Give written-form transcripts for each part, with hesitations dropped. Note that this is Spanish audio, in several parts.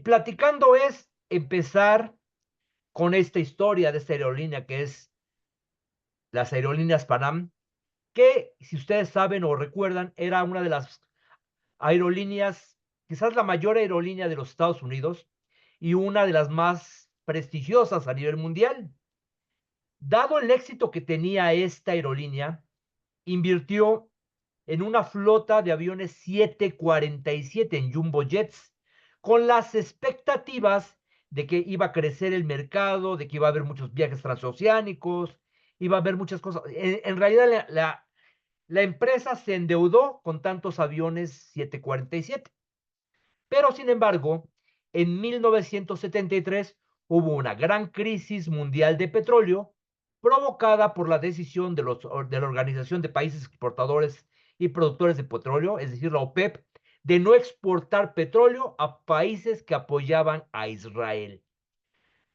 platicando es empezar con esta historia de esta aerolínea que es las aerolíneas Panam, que si ustedes saben o recuerdan, era una de las aerolíneas, quizás la mayor aerolínea de los Estados Unidos y una de las más prestigiosas a nivel mundial. Dado el éxito que tenía esta aerolínea, invirtió en una flota de aviones 747 en Jumbo Jets, con las expectativas de que iba a crecer el mercado, de que iba a haber muchos viajes transoceánicos, iba a haber muchas cosas. En realidad, la empresa se endeudó con tantos aviones 747. Pero, sin embargo, en 1973 hubo una gran crisis mundial de petróleo provocada por la decisión de la Organización de Países Exportadores y Productores de Petróleo, es decir, la OPEP, de no exportar petróleo a países que apoyaban a Israel.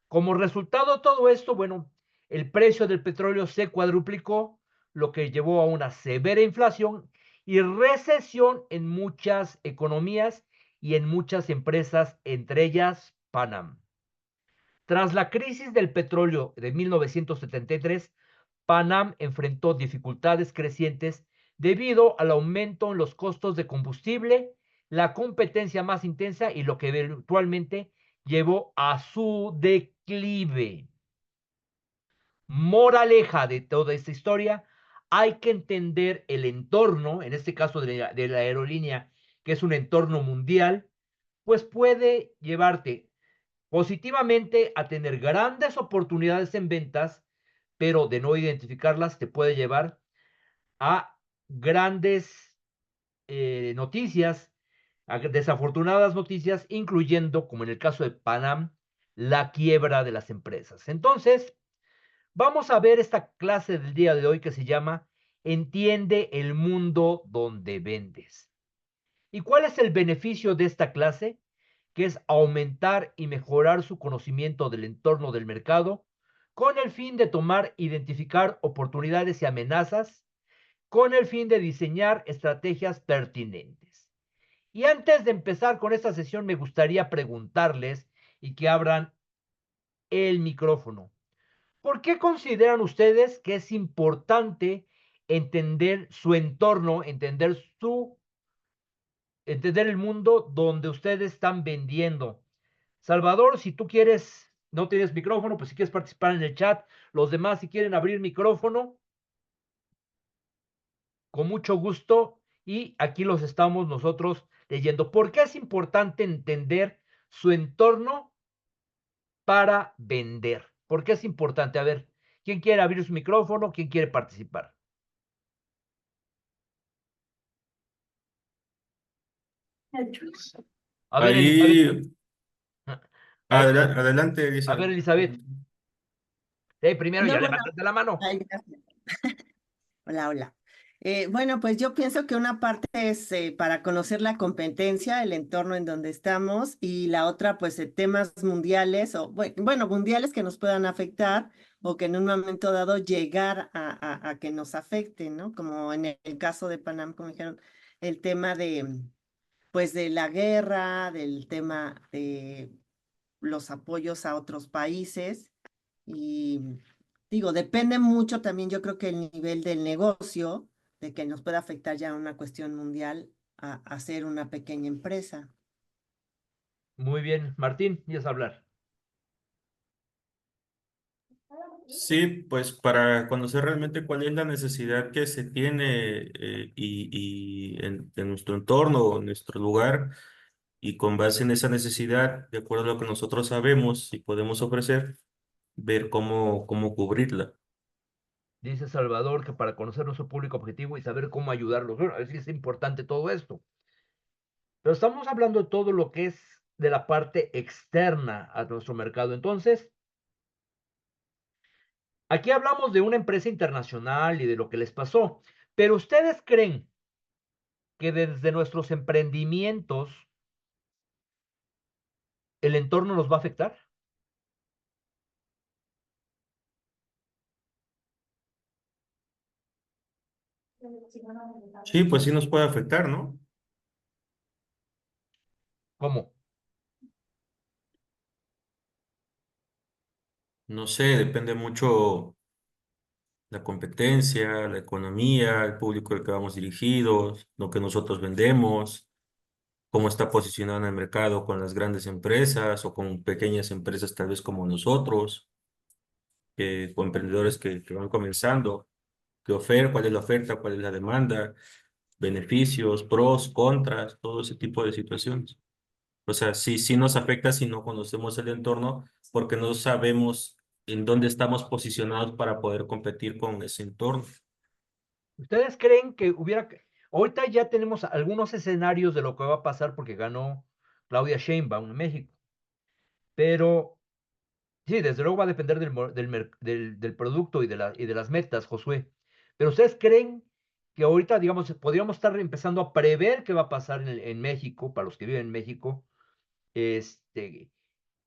Como resultado de todo esto, bueno, el precio del petróleo se cuadruplicó, lo que llevó a una severa inflación y recesión en muchas economías y en muchas empresas, entre ellas Panam. Tras la crisis del petróleo de 1973, Panam enfrentó dificultades crecientes debido al aumento en los costos de combustible, la competencia más intensa y lo que eventualmente llevó a su declive. Moraleja de toda esta historia, hay que entender el entorno, en este caso de la aerolínea, que es un entorno mundial, pues puede llevarte positivamente a tener grandes oportunidades en ventas, pero de no identificarlas te puede llevar a grandes noticias, a desafortunadas noticias, incluyendo, como en el caso de Panam, la quiebra de las empresas. Entonces, vamos a ver esta clase del día de hoy que se llama Entiende el mundo donde vendes. ¿Y cuál es el beneficio de esta clase? Que es aumentar y mejorar su conocimiento del entorno del mercado con el fin de identificar oportunidades y amenazas, con el fin de diseñar estrategias pertinentes. Y antes de empezar con esta sesión, me gustaría preguntarles y que abran el micrófono. ¿Por qué consideran ustedes que es importante entender su entorno, entender el mundo donde ustedes están vendiendo? Salvador, si tú quieres, no tienes micrófono, pues si quieres participar en el chat, los demás si quieren abrir micrófono, con mucho gusto, y aquí los estamos nosotros leyendo. ¿Por qué es importante entender su entorno para vender? ¿Por qué es importante? A ver, ¿quién quiere abrir su micrófono? ¿Quién quiere participar? A ver, Elizabeth. Ahí, adelante, A ver, Elizabeth. Elizabeth. Primero No, ya bueno, levantaste la mano. ay, gracias. Hola, hola. Bueno, pues yo pienso que una parte es para conocer la competencia, el entorno en donde estamos, y la otra, pues, temas mundiales, o bueno, mundiales que nos puedan afectar o que en un momento dado llegar a que nos afecten, ¿no? Como en el caso de Panam, como dijeron, el tema pues, de la guerra, del tema de los apoyos a otros países. Y digo, depende mucho también, yo creo que el nivel del negocio, de que nos pueda afectar ya una cuestión mundial a ser una pequeña empresa. Muy bien, Martín, ¿quieres hablar? Sí, pues para conocer realmente cuál es la necesidad que se tiene en nuestro entorno, en nuestro lugar, y con base en esa necesidad, de acuerdo a lo que nosotros sabemos y podemos ofrecer, ver cómo cubrirla. Dice Salvador que para conocer nuestro público objetivo y saber cómo ayudarlos. Bueno, es importante todo esto. Pero estamos hablando de todo lo que es de la parte externa a nuestro mercado. Entonces, aquí hablamos de una empresa internacional y de lo que les pasó. Pero ustedes creen que desde nuestros emprendimientos el entorno nos va a afectar. Sí, pues sí nos puede afectar, ¿no? ¿Cómo? No sé, depende mucho la competencia, la economía, el público al que vamos dirigidos, lo que nosotros vendemos, cómo está posicionado en el mercado con las grandes empresas o con pequeñas empresas tal vez como nosotros, o emprendedores que van comenzando, cuál es la oferta, cuál es la demanda, beneficios, pros, contras, todo ese tipo de situaciones. O sea, sí, sí nos afecta si no conocemos el entorno porque no sabemos en dónde estamos posicionados para poder competir con ese entorno. ¿Ustedes creen que ahorita ya tenemos algunos escenarios de lo que va a pasar porque ganó Claudia Sheinbaum en México, pero sí, desde luego va a depender del producto y de las metas, Josué. Pero ¿ustedes creen que ahorita, digamos, podríamos estar empezando a prever qué va a pasar en México, para los que viven en México, este,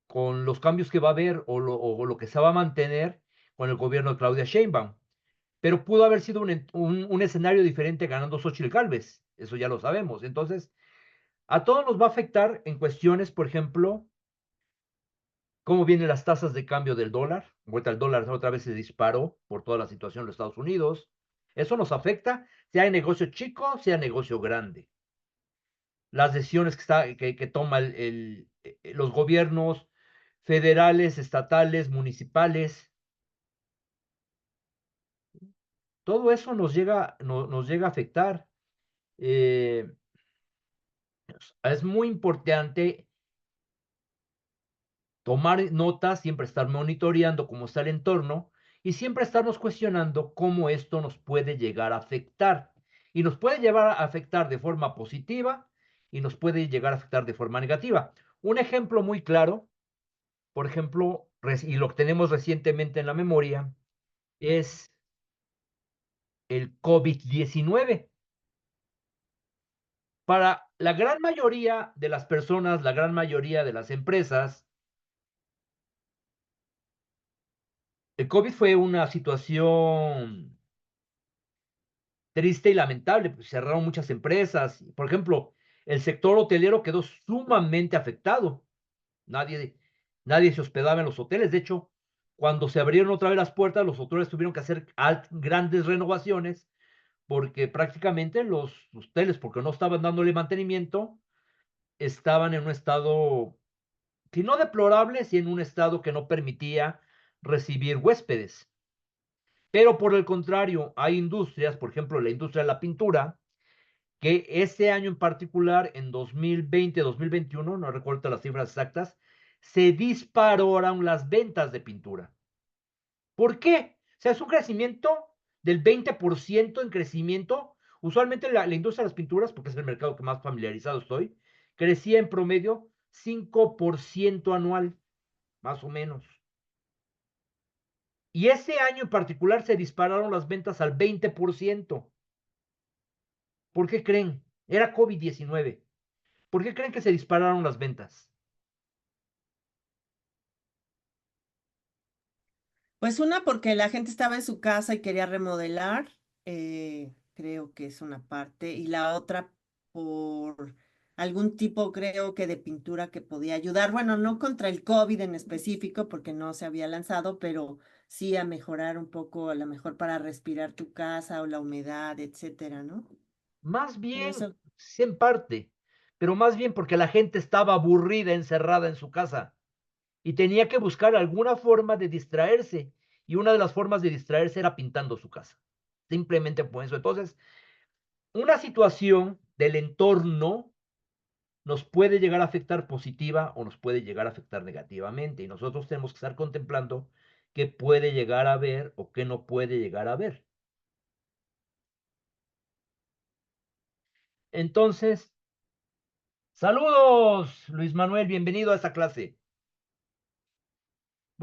con los cambios que va a haber o lo que se va a mantener con el gobierno de Claudia Sheinbaum? Pero pudo haber sido un escenario diferente ganando Xochitl Gálvez, eso ya lo sabemos. Entonces, a todos nos va a afectar en cuestiones, por ejemplo, cómo vienen las tasas de cambio del dólar. Vuelta al dólar otra vez se disparó por toda la situación en los Estados Unidos. Eso nos afecta, sea negocio chico, sea negocio grande. Las decisiones que toma los gobiernos federales, estatales, municipales, todo eso nos llega a afectar. Eh, es muy importante tomar notas, siempre estar monitoreando cómo está el entorno y siempre estarnos cuestionando cómo esto nos puede llegar a afectar. Y nos puede llevar a afectar de forma positiva y nos puede llegar a afectar de forma negativa. Un ejemplo muy claro, por ejemplo, y lo que tenemos recientemente en la memoria, es el COVID-19. Para la gran mayoría de las personas, la gran mayoría de las empresas, el COVID fue una situación triste y lamentable, pues cerraron muchas empresas. Por ejemplo, el sector hotelero quedó sumamente afectado. Nadie, nadie se hospedaba en los hoteles. De hecho, cuando se abrieron otra vez las puertas, los hoteles tuvieron que hacer grandes renovaciones porque prácticamente los hoteles, porque no estaban dándole mantenimiento, estaban en un estado, si no deplorable, si en un estado que no permitía recibir huéspedes. Pero por el contrario, hay industrias, por ejemplo, la industria de la pintura, que este año en particular, en 2020, 2021, no recuerdo las cifras exactas, se dispararon las ventas de pintura. ¿Por qué? O sea, es un crecimiento del 20% en crecimiento. Usualmente la industria de las pinturas, porque es el mercado que más familiarizado estoy, crecía en promedio 5% anual, más o menos. Y ese año en particular se dispararon las ventas al 20%. ¿Por qué creen? Era COVID-19. ¿Por qué creen que se dispararon las ventas? Pues una porque la gente estaba en su casa y quería remodelar, creo que es una parte, y la otra por algún tipo, creo que de pintura que podía ayudar, bueno, no contra el COVID en específico, porque no se había lanzado, pero sí a mejorar un poco, a lo mejor para respirar tu casa o la humedad, etcétera, ¿no? Más Pero bien, eso, sí en parte, pero más bien porque la gente estaba aburrida, encerrada en su casa y tenía que buscar alguna forma de distraerse. Y una de las formas de distraerse era pintando su casa. Simplemente por eso. Entonces, una situación del entorno nos puede llegar a afectar positiva o nos puede llegar a afectar negativamente. Y nosotros tenemos que estar contemplando qué puede llegar a ver o qué no puede llegar a ver. Entonces, saludos, Luis Manuel, bienvenido a esta clase.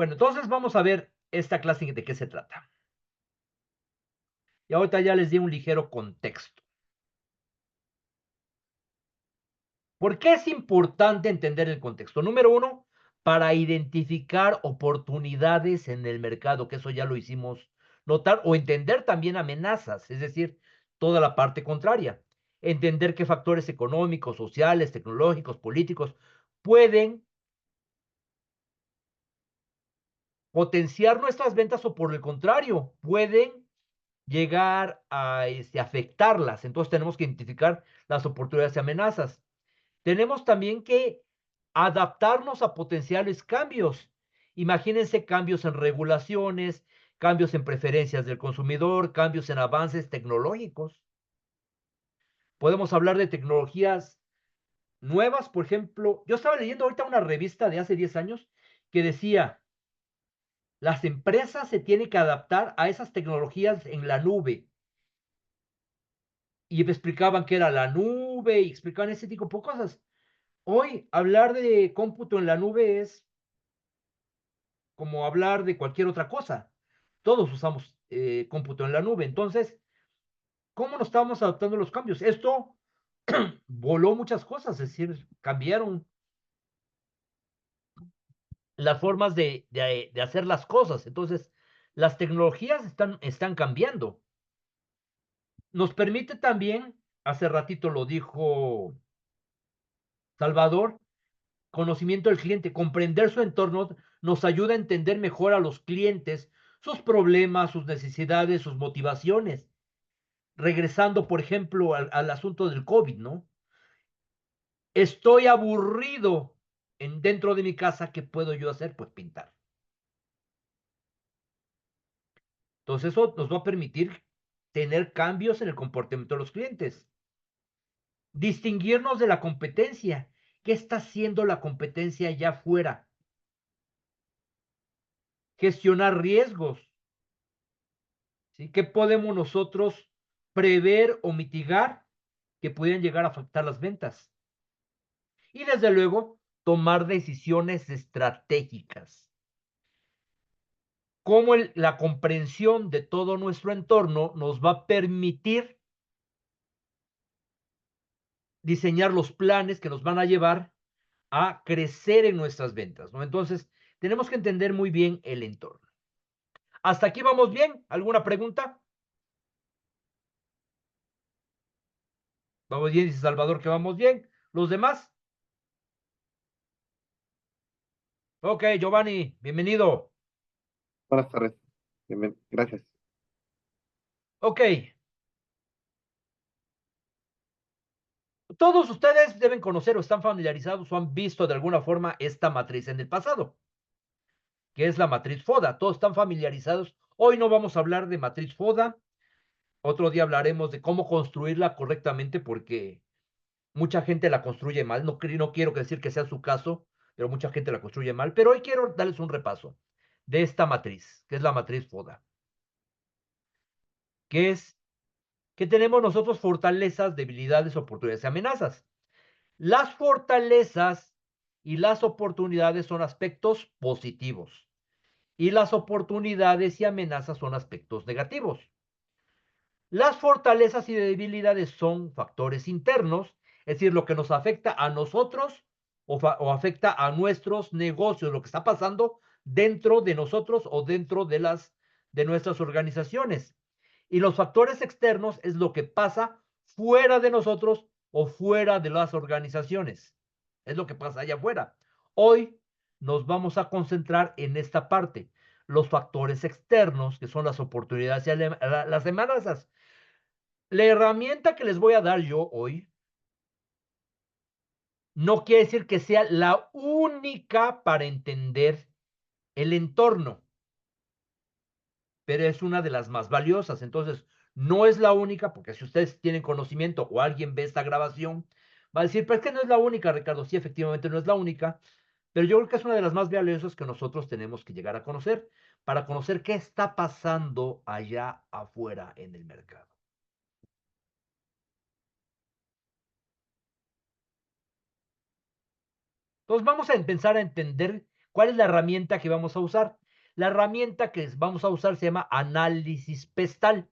Bueno, entonces vamos a ver esta clase de qué se trata. Y ahorita ya les di un ligero contexto. ¿Por qué es importante entender el contexto? Número uno, para identificar oportunidades en el mercado, que eso ya lo hicimos notar, o entender también amenazas, es decir, toda la parte contraria. Entender qué factores económicos, sociales, tecnológicos, políticos pueden potenciar nuestras ventas o por el contrario, pueden llegar a afectarlas. Entonces tenemos que identificar las oportunidades y amenazas. Tenemos también que adaptarnos a potenciales cambios. Imagínense cambios en regulaciones, cambios en preferencias del consumidor, cambios en avances tecnológicos. Podemos hablar de tecnologías nuevas, por ejemplo, yo estaba leyendo ahorita una revista de hace 10 años que decía, las empresas se tienen que adaptar a esas tecnologías en la nube. Y me explicaban qué era la nube y explicaban ese tipo de cosas. Hoy hablar de cómputo en la nube es como hablar de cualquier otra cosa. Todos usamos cómputo en la nube. Entonces, ¿cómo nos estamos adaptando a los cambios? Esto voló muchas cosas, es decir, cambiaron las formas de hacer las cosas. Entonces, las tecnologías están cambiando. Nos permite también, hace ratito lo dijo Salvador, conocimiento del cliente, comprender su entorno nos ayuda a entender mejor a los clientes, sus problemas, sus necesidades, sus motivaciones. Regresando, por ejemplo, al asunto del COVID, ¿no? Estoy aburrido dentro de mi casa, ¿qué puedo yo hacer? Pues pintar. Entonces eso nos va a permitir tener cambios en el comportamiento de los clientes. Distinguirnos de la competencia. ¿Qué está haciendo la competencia allá afuera? Gestionar riesgos. ¿Sí? ¿Qué podemos nosotros prever o mitigar que pudieran llegar a afectar las ventas? Y desde luego, tomar decisiones estratégicas. Cómo la comprensión de todo nuestro entorno nos va a permitir diseñar los planes que nos van a llevar a crecer en nuestras ventas, ¿no? Entonces, tenemos que entender muy bien el entorno. ¿Hasta aquí vamos bien? ¿Alguna pregunta? Vamos bien, dice Salvador, que vamos bien. ¿Los demás? Ok, Giovanni, bienvenido. Buenas tardes. Gracias. Ok. Todos ustedes deben conocer o están familiarizados o han visto de alguna forma esta matriz en el pasado, que es la matriz FODA. Todos están familiarizados. Hoy no vamos a hablar de matriz FODA. Otro día hablaremos de cómo construirla correctamente porque mucha gente la construye mal. No quiero decir que sea su caso, pero mucha gente la construye mal. Pero hoy quiero darles un repaso de esta matriz, que es la matriz FODA, que es que tenemos nosotros fortalezas, debilidades, oportunidades y amenazas. Las fortalezas y las oportunidades son aspectos positivos y las oportunidades y amenazas son aspectos negativos. Las fortalezas y debilidades son factores internos, es decir, lo que nos afecta a nosotros o afecta a nuestros negocios, lo que está pasando dentro de nosotros o dentro de nuestras organizaciones. Y los factores externos es lo que pasa fuera de nosotros o fuera de las organizaciones. Es lo que pasa allá afuera. Hoy nos vamos a concentrar en esta parte, los factores externos, que son las oportunidades y las amenazas. La herramienta que les voy a dar yo hoy no quiere decir que sea la única para entender el entorno, pero es una de las más valiosas. Entonces, no es la única, porque si ustedes tienen conocimiento o alguien ve esta grabación, va a decir, pero es que no es la única, Ricardo. Sí, efectivamente no es la única, pero yo creo que es una de las más valiosas que nosotros tenemos que llegar a conocer para conocer qué está pasando allá afuera en el mercado. Entonces vamos a empezar a entender cuál es la herramienta que vamos a usar. La herramienta que vamos a usar se llama análisis pestal,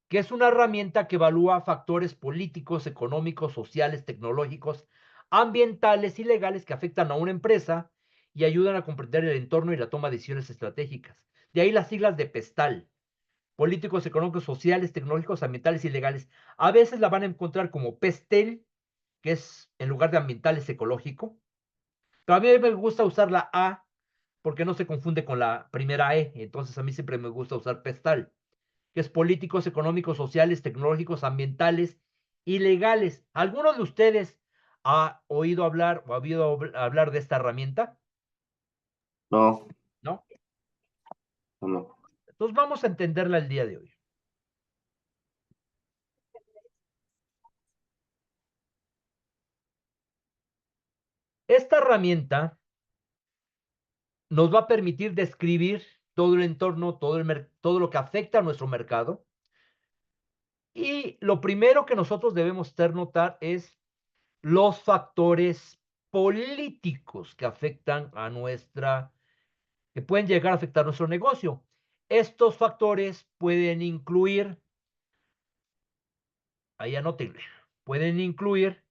que es una herramienta que evalúa factores políticos, económicos, sociales, tecnológicos, ambientales y legales que afectan a una empresa y ayudan a comprender el entorno y la toma de decisiones estratégicas. De ahí las siglas de PESTAL, políticos, económicos, sociales, tecnológicos, ambientales y legales. A veces la van a encontrar como PESTEL, que es en lugar de ambiental es ecológico. Pero a mí me gusta usar la A porque no se confunde con la primera E. Entonces a mí siempre me gusta usar PESTAL, que es políticos, económicos, sociales, tecnológicos, ambientales y legales. ¿Alguno de ustedes ha oído hablar o ha oído hablar de esta herramienta? No, ¿No? no. Entonces vamos a entenderla el día de hoy. Esta herramienta nos va a permitir describir todo el entorno, todo lo que afecta a nuestro mercado. Y lo primero que nosotros debemos notar es los factores políticos que afectan a que pueden llegar a afectar nuestro negocio. Estos factores pueden incluir, ahí anótenle, pueden incluir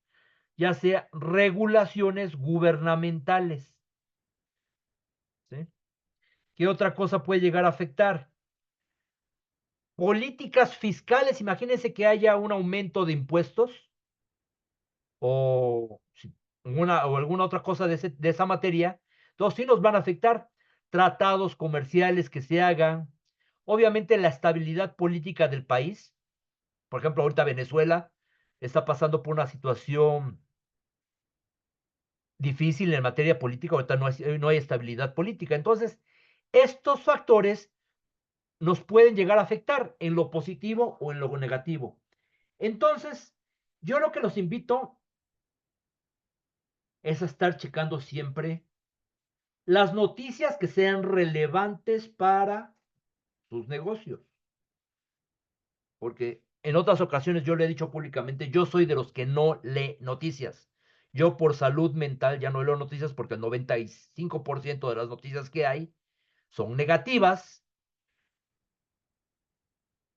ya sea regulaciones gubernamentales, ¿sí? ¿Qué otra cosa puede llegar a afectar? Políticas fiscales, imagínense que haya un aumento de impuestos o, o alguna otra cosa de esa materia, entonces sí nos van a afectar tratados comerciales que se hagan, obviamente la estabilidad política del país, por ejemplo, ahorita Venezuela está pasando por una situación difícil en materia política, ahorita no hay estabilidad política, entonces estos factores nos pueden llegar a afectar en lo positivo o en lo negativo. Entonces, yo lo que los invito es a estar checando siempre las noticias que sean relevantes para sus negocios. Porque en otras ocasiones yo le he dicho públicamente, yo soy de los que no lee noticias. Yo por salud mental ya no leo noticias porque el 95% de las noticias que hay son negativas,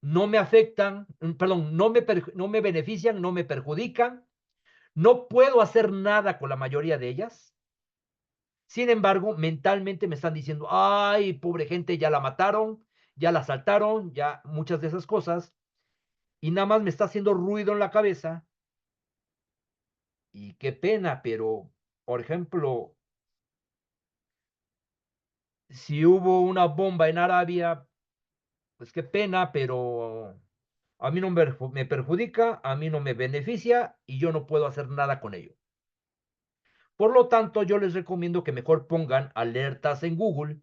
no me afectan, perdón, no me benefician, no me perjudican, no puedo hacer nada con la mayoría de ellas. Sin embargo, mentalmente me están diciendo, ay, pobre gente, ya la mataron, ya la asaltaron, ya muchas de esas cosas, y nada más me está haciendo ruido en la cabeza. Y qué pena, pero, por ejemplo, si hubo una bomba en Arabia, pues qué pena, pero a mí no me perjudica, a mí no me beneficia y yo no puedo hacer nada con ello. Por lo tanto, yo les recomiendo que mejor pongan alertas en Google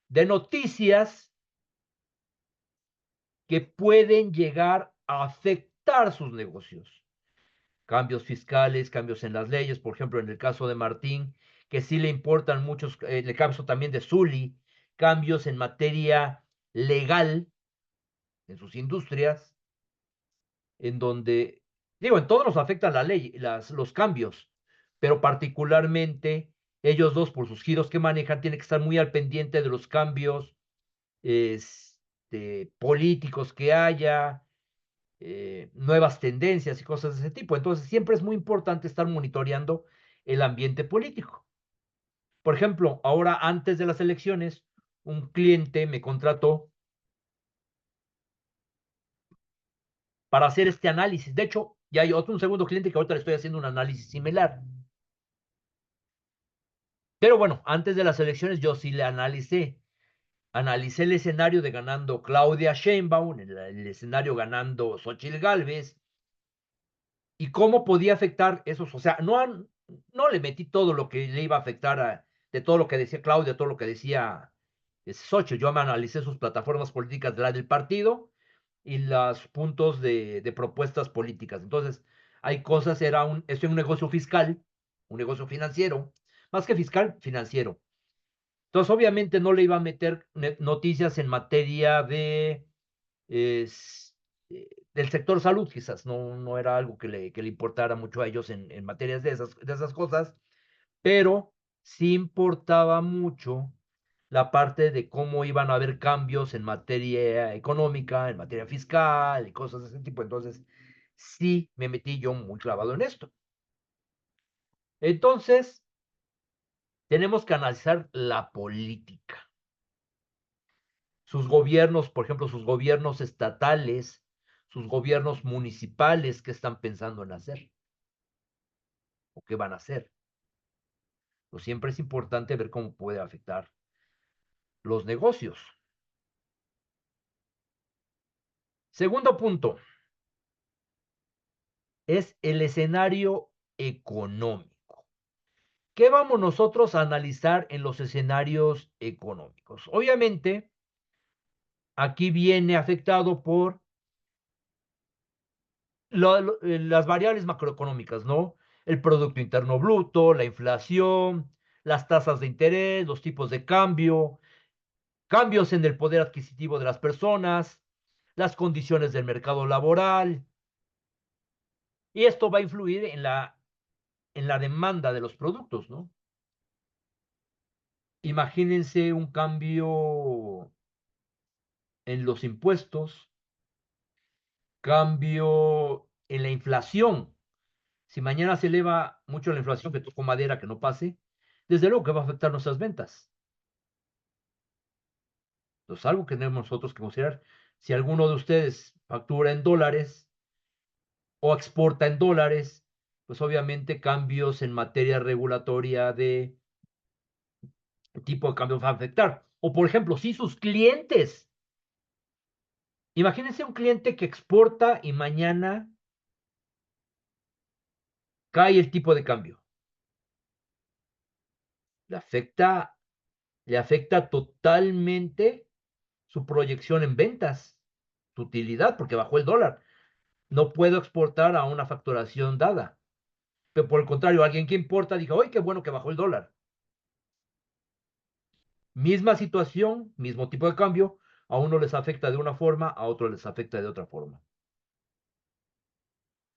de noticias que pueden llegar a afectar sus negocios. Cambios fiscales, cambios en las leyes, por ejemplo, en el caso de Martín, que sí le importan muchos, en el caso también de Zully, cambios en materia legal en sus industrias, en donde, digo, en todos nos afectan la ley, los cambios, pero particularmente ellos dos, por sus giros que manejan, tienen que estar muy al pendiente de los cambios políticos que haya, nuevas tendencias y cosas de ese tipo. Entonces, siempre es muy importante estar monitoreando el ambiente político. Por ejemplo, ahora antes de las elecciones, un cliente me contrató para hacer este análisis. De hecho, ya hay un segundo cliente que ahorita le estoy haciendo un análisis similar. Pero bueno, antes de las elecciones yo sí le analicé el escenario de ganando Claudia Sheinbaum, el escenario ganando Xochitl Gálvez, y cómo podía afectar esos, o sea, no le metí todo lo que le iba a afectar de todo lo que decía Claudia, todo lo que decía Xochitl. Yo me analicé sus plataformas políticas de la del partido y los puntos de propuestas políticas. Entonces, hay cosas, esto es un negocio fiscal, un negocio financiero, más que fiscal, financiero. Entonces, obviamente no le iba a meter noticias en materia es, del sector salud, quizás, no era algo que le importara mucho a ellos en materias de esas cosas, pero sí importaba mucho la parte de cómo iban a haber cambios en materia económica, en materia fiscal y cosas de ese tipo. Entonces, sí me metí yo muy clavado en esto. Entonces, tenemos que analizar la política. Sus gobiernos, por ejemplo, sus gobiernos estatales, sus gobiernos municipales, ¿qué están pensando en hacer? ¿O qué van a hacer? Pues siempre es importante ver cómo puede afectar los negocios. Segundo punto es el escenario económico. ¿Qué vamos nosotros a analizar en los escenarios económicos? Obviamente, aquí viene afectado por las variables macroeconómicas, ¿no? El Producto Interno Bruto, la inflación, las tasas de interés, los tipos de cambio, cambios en el poder adquisitivo de las personas, las condiciones del mercado laboral, y esto va a influir en la demanda de los productos, ¿no? Imagínense un cambio en los impuestos, cambio en la inflación. Si mañana se eleva mucho la inflación, que tocó madera que no pase, desde luego que va a afectar nuestras ventas. Entonces, algo que tenemos nosotros que considerar. Si alguno de ustedes factura en dólares o exporta en dólares, pues obviamente cambios en materia regulatoria de tipo de cambio va a afectar. O por ejemplo, si sus clientes, imagínense un cliente que exporta y mañana cae el tipo de cambio. Le afecta, le afecta totalmente su proyección en ventas, su utilidad, porque bajó el dólar. No puedo exportar a una facturación dada. Pero por el contrario, alguien que importa dijo, ¡ay, qué bueno que bajó el dólar! Misma situación, mismo tipo de cambio, a uno les afecta de una forma, a otro les afecta de otra forma.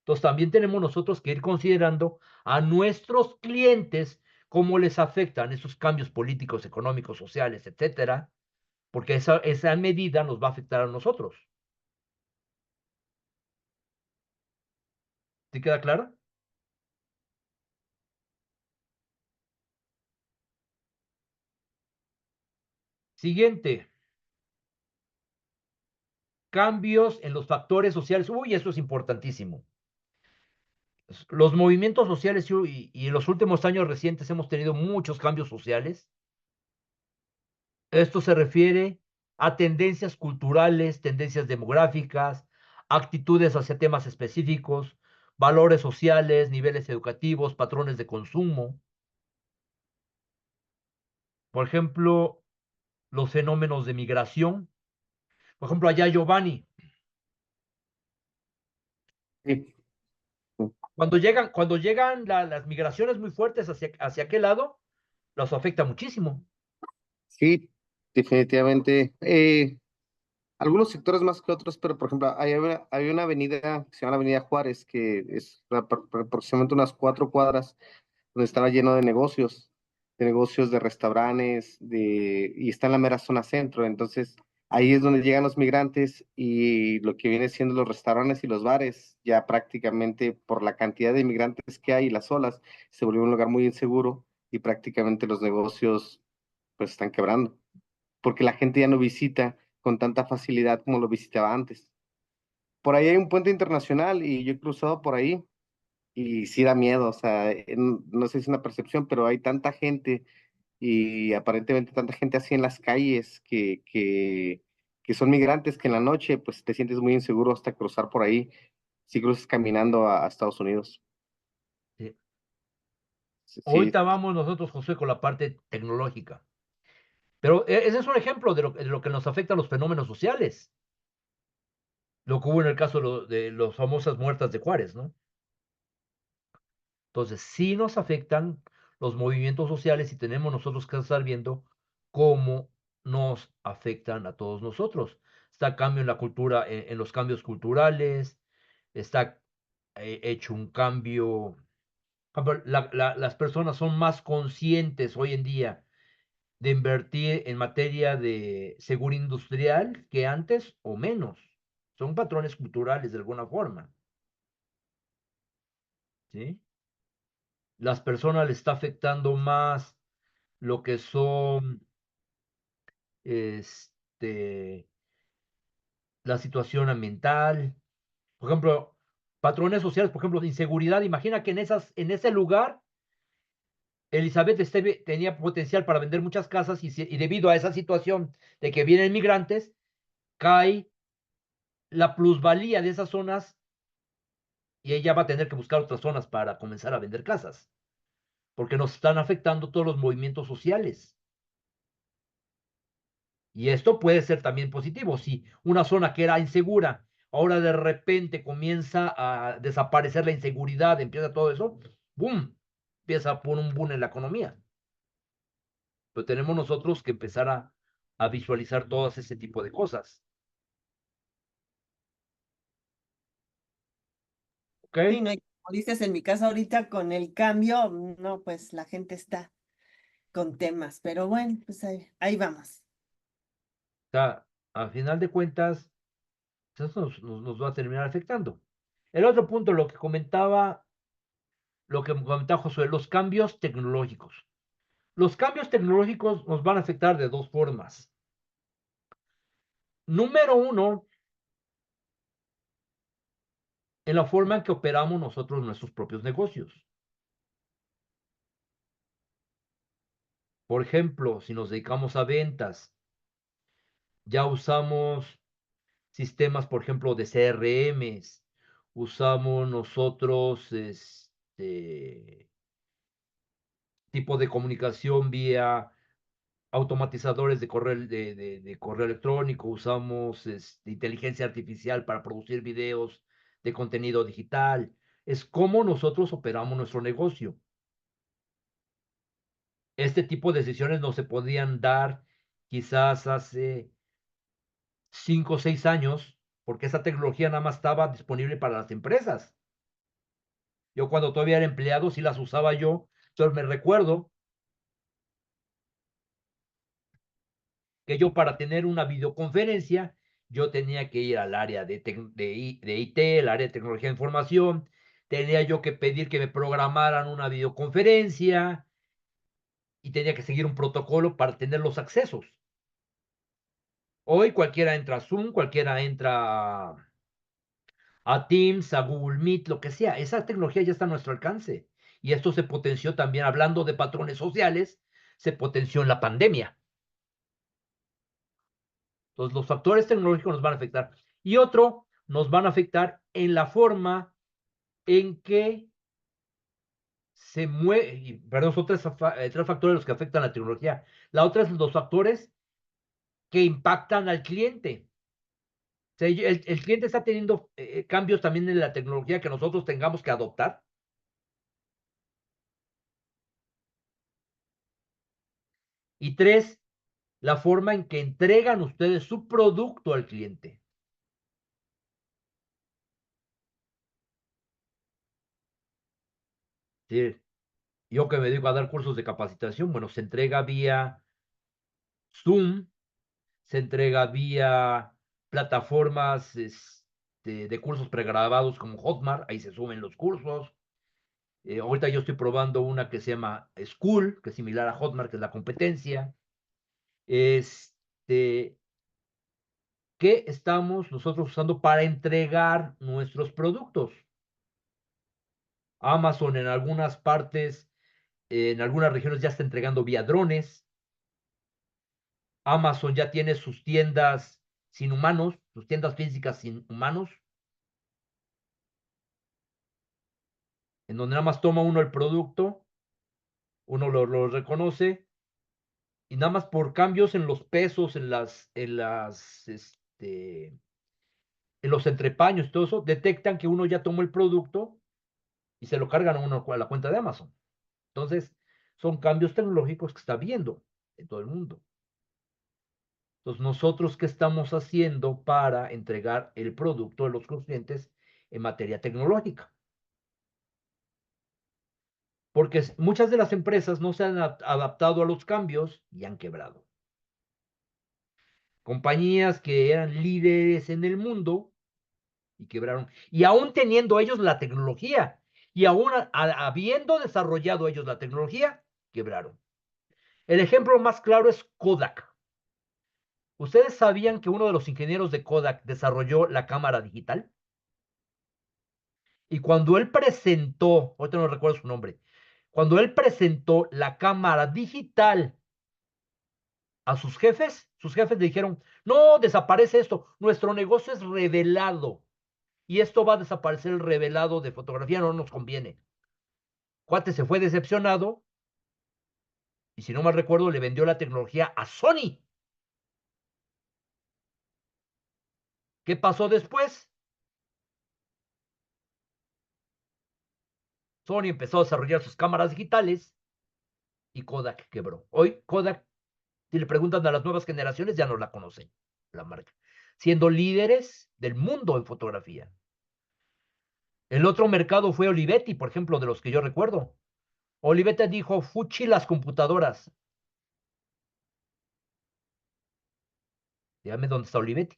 Entonces también tenemos nosotros que ir considerando a nuestros clientes cómo les afectan esos cambios políticos, económicos, sociales, etcétera, porque esa medida nos va a afectar a nosotros. ¿Sí queda claro? Siguiente, cambios en los factores sociales. Uy, eso es importantísimo. Los movimientos sociales y en los últimos años recientes hemos tenido muchos cambios sociales. Esto se refiere a tendencias culturales, tendencias demográficas, actitudes hacia temas específicos, valores sociales, niveles educativos, patrones de consumo. Por ejemplo, los fenómenos de migración. Por ejemplo, allá Giovanni, Sí, cuando llegan las migraciones muy fuertes hacia aquel lado, los afecta muchísimo. sí, definitivamente. Algunos sectores más que otros, pero por ejemplo, hay una avenida que se llama la Avenida Juárez, que es aproximadamente unas 4 cuadras, donde estaba lleno de negocios, de restaurantes, y está en la mera zona centro. Entonces, ahí es donde llegan los migrantes y lo que viene siendo los restaurantes y los bares, ya prácticamente por la cantidad de inmigrantes que hay y las olas, se volvió un lugar muy inseguro y prácticamente los negocios pues están quebrando, porque la gente ya no visita con tanta facilidad como lo visitaba antes. Por ahí hay un puente internacional y yo he cruzado por ahí y sí da miedo, o sea, no sé si es una percepción, pero hay tanta gente y aparentemente tanta gente así en las calles que son migrantes que en la noche pues te sientes muy inseguro hasta cruzar por ahí, si cruzas caminando a Estados Unidos. Sí. Sí, sí, Ahorita vamos nosotros, José, con la parte tecnológica. Pero ese es un ejemplo de lo que nos afecta a los fenómenos sociales. Lo que hubo en el caso de las famosas muertas de Juárez, ¿no? Entonces, sí nos afectan los movimientos sociales y tenemos nosotros que estar viendo cómo nos afectan a todos nosotros. Está cambio en la cultura, en los cambios culturales, está hecho un cambio. Por ejemplo, las personas son más conscientes hoy en día de invertir en materia de seguridad industrial que antes o menos. Son patrones culturales de alguna forma, ¿sí? Las personas les está afectando más lo que son este, la situación ambiental. Por ejemplo, patrones sociales, por ejemplo, de inseguridad. Imagina que en ese lugar Elizabeth Esteve tenía potencial para vender muchas casas y debido a esa situación de que vienen migrantes, cae la plusvalía de esas zonas y ella va a tener que buscar otras zonas para comenzar a vender casas, porque nos están afectando todos los movimientos sociales. Y esto puede ser también positivo. Si una zona que era insegura, ahora de repente comienza a desaparecer la inseguridad, empieza todo eso, ¡boom! Empieza a poner un boom en la economía. Pero tenemos nosotros que empezar a visualizar todas ese tipo de cosas. ¿Ok? Sí, no, y como dices, en mi casa ahorita con el cambio, no, pues la gente está con temas, pero bueno, pues ahí vamos. O sea, a final de cuentas, eso nos va a terminar afectando. El otro punto, lo que comentaba Josué, los cambios tecnológicos. Los cambios tecnológicos nos van a afectar de dos formas. Número uno, en la forma en que operamos nosotros nuestros propios negocios. Por ejemplo, si nos dedicamos a ventas, ya usamos sistemas, por ejemplo, de CRMs, usamos nosotros tipo de comunicación vía automatizadores de correo, de correo electrónico, usamos inteligencia artificial para producir videos de contenido digital. Es como nosotros operamos nuestro negocio. Este tipo de decisiones no se podían dar quizás hace 5 o 6 años, porque esa tecnología nada más estaba disponible para las empresas. Yo cuando todavía era empleado sí las usaba yo, entonces me recuerdo que yo para tener una videoconferencia, yo tenía que ir al área de IT, el área de tecnología de información, tenía yo que pedir que me programaran una videoconferencia y tenía que seguir un protocolo para tener los accesos. Hoy cualquiera entra a Zoom, cualquiera entra a Teams, a Google Meet, lo que sea. Esa tecnología ya está a nuestro alcance. Y esto se potenció también, hablando de patrones sociales, se potenció en la pandemia. Entonces, los factores tecnológicos nos van a afectar. Y otro, nos van a afectar en la forma en que se mueve, perdón, son tres factores los que afectan a la tecnología. La otra es los factores que impactan al cliente. O sea, el cliente está teniendo cambios también en la tecnología que nosotros tengamos que adoptar. Y tres, la forma en que entregan ustedes su producto al cliente. Sí, yo que me dedico a dar cursos de capacitación, bueno, se entrega vía Zoom, se entrega vía plataformas de cursos pregrabados como Hotmart, ahí se suben los cursos. Ahorita yo estoy probando una que se llama School, que es similar a Hotmart, que es la competencia. Este, ¿Qué estamos nosotros usando para entregar nuestros productos? Amazon en algunas partes, en algunas regiones ya está entregando vía drones. Amazon ya tiene sus tiendas sin humanos, sus tiendas físicas sin humanos, en donde nada más toma uno el producto, uno lo reconoce y nada más por cambios en los pesos, en los entrepaños y todo eso, detectan que uno ya tomó el producto y se lo cargan a uno a la cuenta de Amazon. Entonces, son cambios tecnológicos que está viendo en todo el mundo. Entonces, nosotros, ¿qué estamos haciendo para entregar el producto de los clientes en materia tecnológica? Porque muchas de las empresas no se han adaptado a los cambios y han quebrado. Compañías que eran líderes en el mundo y quebraron. Y aún teniendo ellos la tecnología y aún habiendo desarrollado ellos la tecnología, quebraron. El ejemplo más claro es Kodak. ¿Ustedes sabían que uno de los ingenieros de Kodak desarrolló la cámara digital? Y cuando él presentó, ahorita no recuerdo su nombre, Cuando él presentó la cámara digital a sus jefes le dijeron, no, desaparece esto, nuestro negocio es revelado y esto va a desaparecer el revelado de fotografía, no nos conviene. Cuate se fue decepcionado y si no mal recuerdo le vendió la tecnología a Sony. ¿Qué pasó después? Sony empezó a desarrollar sus cámaras digitales y Kodak quebró. Hoy Kodak, si le preguntan a las nuevas generaciones, ya no la conocen, la marca, siendo líderes del mundo en fotografía. El otro mercado fue Olivetti, por ejemplo, de los que yo recuerdo. Olivetti dijo, fuchi las computadoras. Dígame dónde está Olivetti.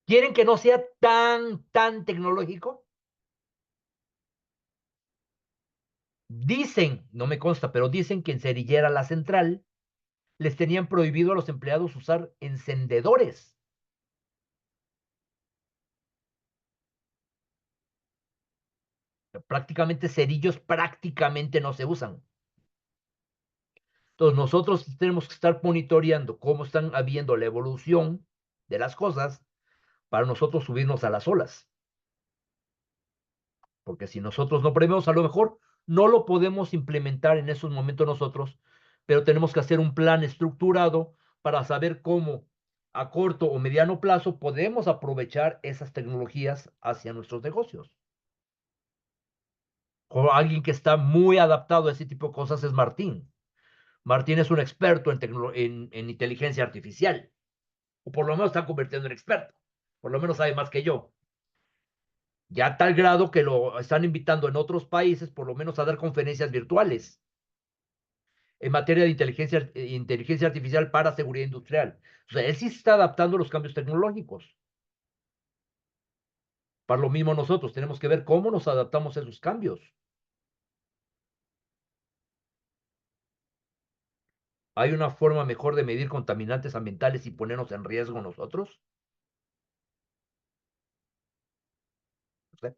¿Quieren que no sea tan tecnológico? Dicen, no me consta, pero dicen que en Cerillera La Central les tenían prohibido a los empleados usar encendedores. Prácticamente cerillos prácticamente no se usan. Entonces nosotros tenemos que estar monitoreando cómo están habiendo la evolución de las cosas para nosotros subirnos a las olas. Porque si nosotros no prevemos, a lo mejor no lo podemos implementar en esos momentos nosotros, pero tenemos que hacer un plan estructurado para saber cómo a corto o mediano plazo podemos aprovechar esas tecnologías hacia nuestros negocios. O alguien que está muy adaptado a ese tipo de cosas es Martín. Martín es un experto en inteligencia artificial, o por lo menos está convirtiendo en experto, por lo menos sabe más que yo. Ya a tal grado que lo están invitando en otros países, por lo menos a dar conferencias virtuales en materia de inteligencia artificial para seguridad industrial. O sea, él sí se está adaptando a los cambios tecnológicos. Para lo mismo nosotros tenemos que ver cómo nos adaptamos a esos cambios. ¿Hay una forma mejor de medir contaminantes ambientales y ponernos en riesgo nosotros? No sé.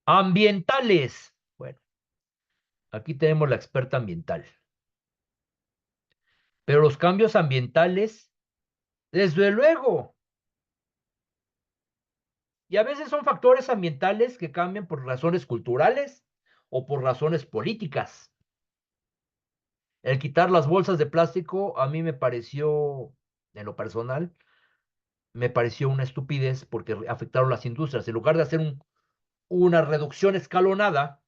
Ambientales. Bueno, aquí tenemos la experta ambiental. Pero los cambios ambientales, desde luego, y a veces son factores ambientales que cambian por razones culturales o por razones políticas. El quitar las bolsas de plástico a mí me pareció, en lo personal, me pareció una estupidez porque afectaron las industrias. En lugar de hacer una reducción escalonada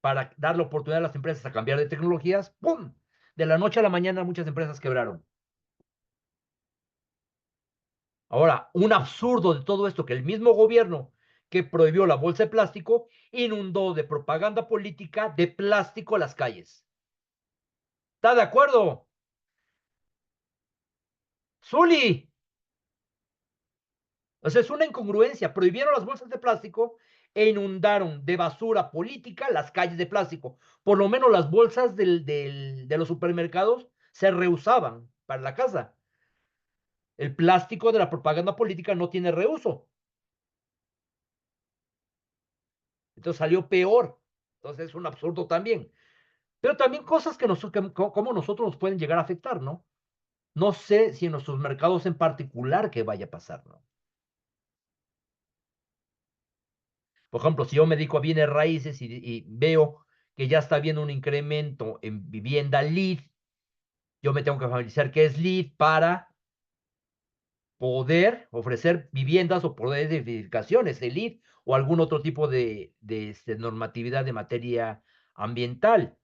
para dar la oportunidad a las empresas a cambiar de tecnologías, ¡pum! De la noche a la mañana muchas empresas quebraron. Ahora, un absurdo de todo esto, que el mismo gobierno que prohibió la bolsa de plástico inundó de propaganda política de plástico las calles. ¿Está de acuerdo? Zuli. O sea, es una incongruencia. Prohibieron las bolsas de plástico e inundaron de basura política las calles de plástico. Por lo menos las bolsas de los supermercados se reusaban para la casa. El plástico de la propaganda política no tiene reuso. Entonces salió peor. Entonces es un absurdo también. Pero también cosas como nosotros nos pueden llegar a afectar, ¿no? No sé si en nuestros mercados en particular qué vaya a pasar, ¿no? Por ejemplo, si yo me dedico a bienes raíces y veo que ya está habiendo un incremento en vivienda LEED, yo me tengo que familiarizar qué es LEED para poder ofrecer viviendas o poder de edificaciones de LEED o algún otro tipo de normatividad de materia ambiental.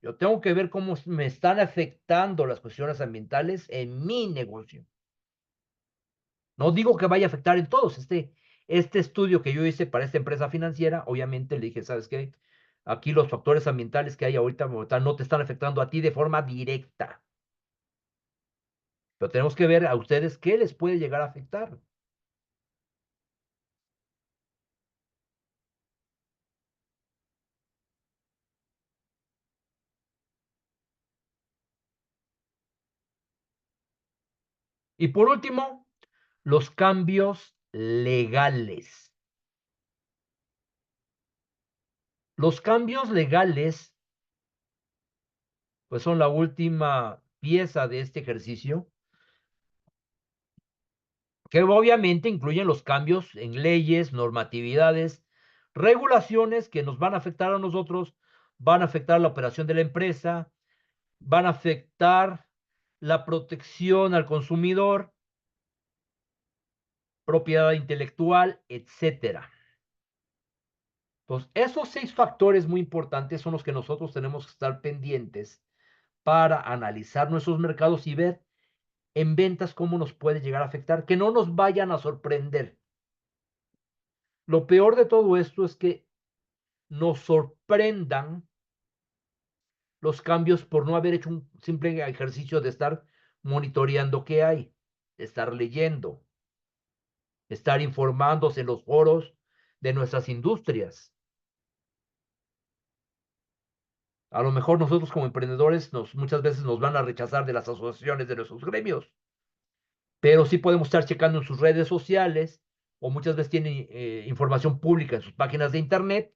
Yo tengo que ver cómo me están afectando las cuestiones ambientales en mi negocio. No digo que vaya a afectar en todos. Este estudio que yo hice para esta empresa financiera, obviamente le dije, ¿sabes qué? Aquí los factores ambientales que hay ahorita no te están afectando a ti de forma directa. Pero tenemos que ver a ustedes qué les puede llegar a afectar. Y por último, los cambios legales. Los cambios legales, pues son la última pieza de este ejercicio, que obviamente incluyen los cambios en leyes, normatividades, regulaciones que nos van a afectar a nosotros, van a afectar la operación de la empresa, van a afectar la protección al consumidor, propiedad intelectual, etcétera. Entonces, esos 6 factores muy importantes son los que nosotros tenemos que estar pendientes para analizar nuestros mercados y ver en ventas cómo nos puede llegar a afectar, que no nos vayan a sorprender. Lo peor de todo esto es que nos sorprendan los cambios por no haber hecho un simple ejercicio de estar monitoreando qué hay, de estar leyendo, estar informándose en los foros de nuestras industrias. A lo mejor nosotros como emprendedores muchas veces nos van a rechazar de las asociaciones de nuestros gremios, pero sí podemos estar checando en sus redes sociales o muchas veces tienen información pública en sus páginas de internet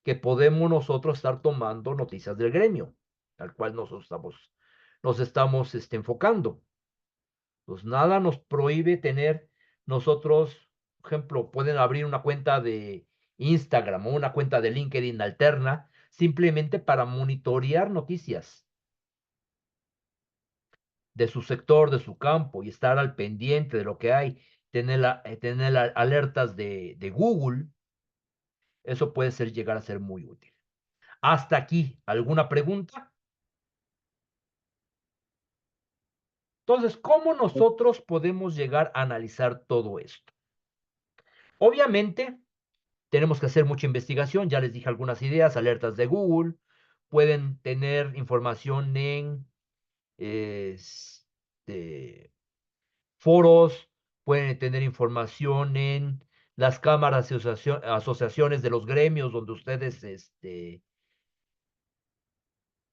que podemos nosotros estar tomando noticias del gremio, al cual nos estamos enfocando. Pues nada nos prohíbe tener nosotros, por ejemplo, pueden abrir una cuenta de Instagram o una cuenta de LinkedIn alterna, simplemente para monitorear noticias de su sector, de su campo y estar al pendiente de lo que hay, tener alertas de Google, eso puede llegar a ser muy útil. Hasta aquí, ¿alguna pregunta? Entonces, ¿cómo nosotros podemos llegar a analizar todo esto? Obviamente, tenemos que hacer mucha investigación, ya les dije algunas ideas, alertas de Google, pueden tener información en este, foros, pueden tener información en las cámaras y asociaciones de los gremios donde ustedes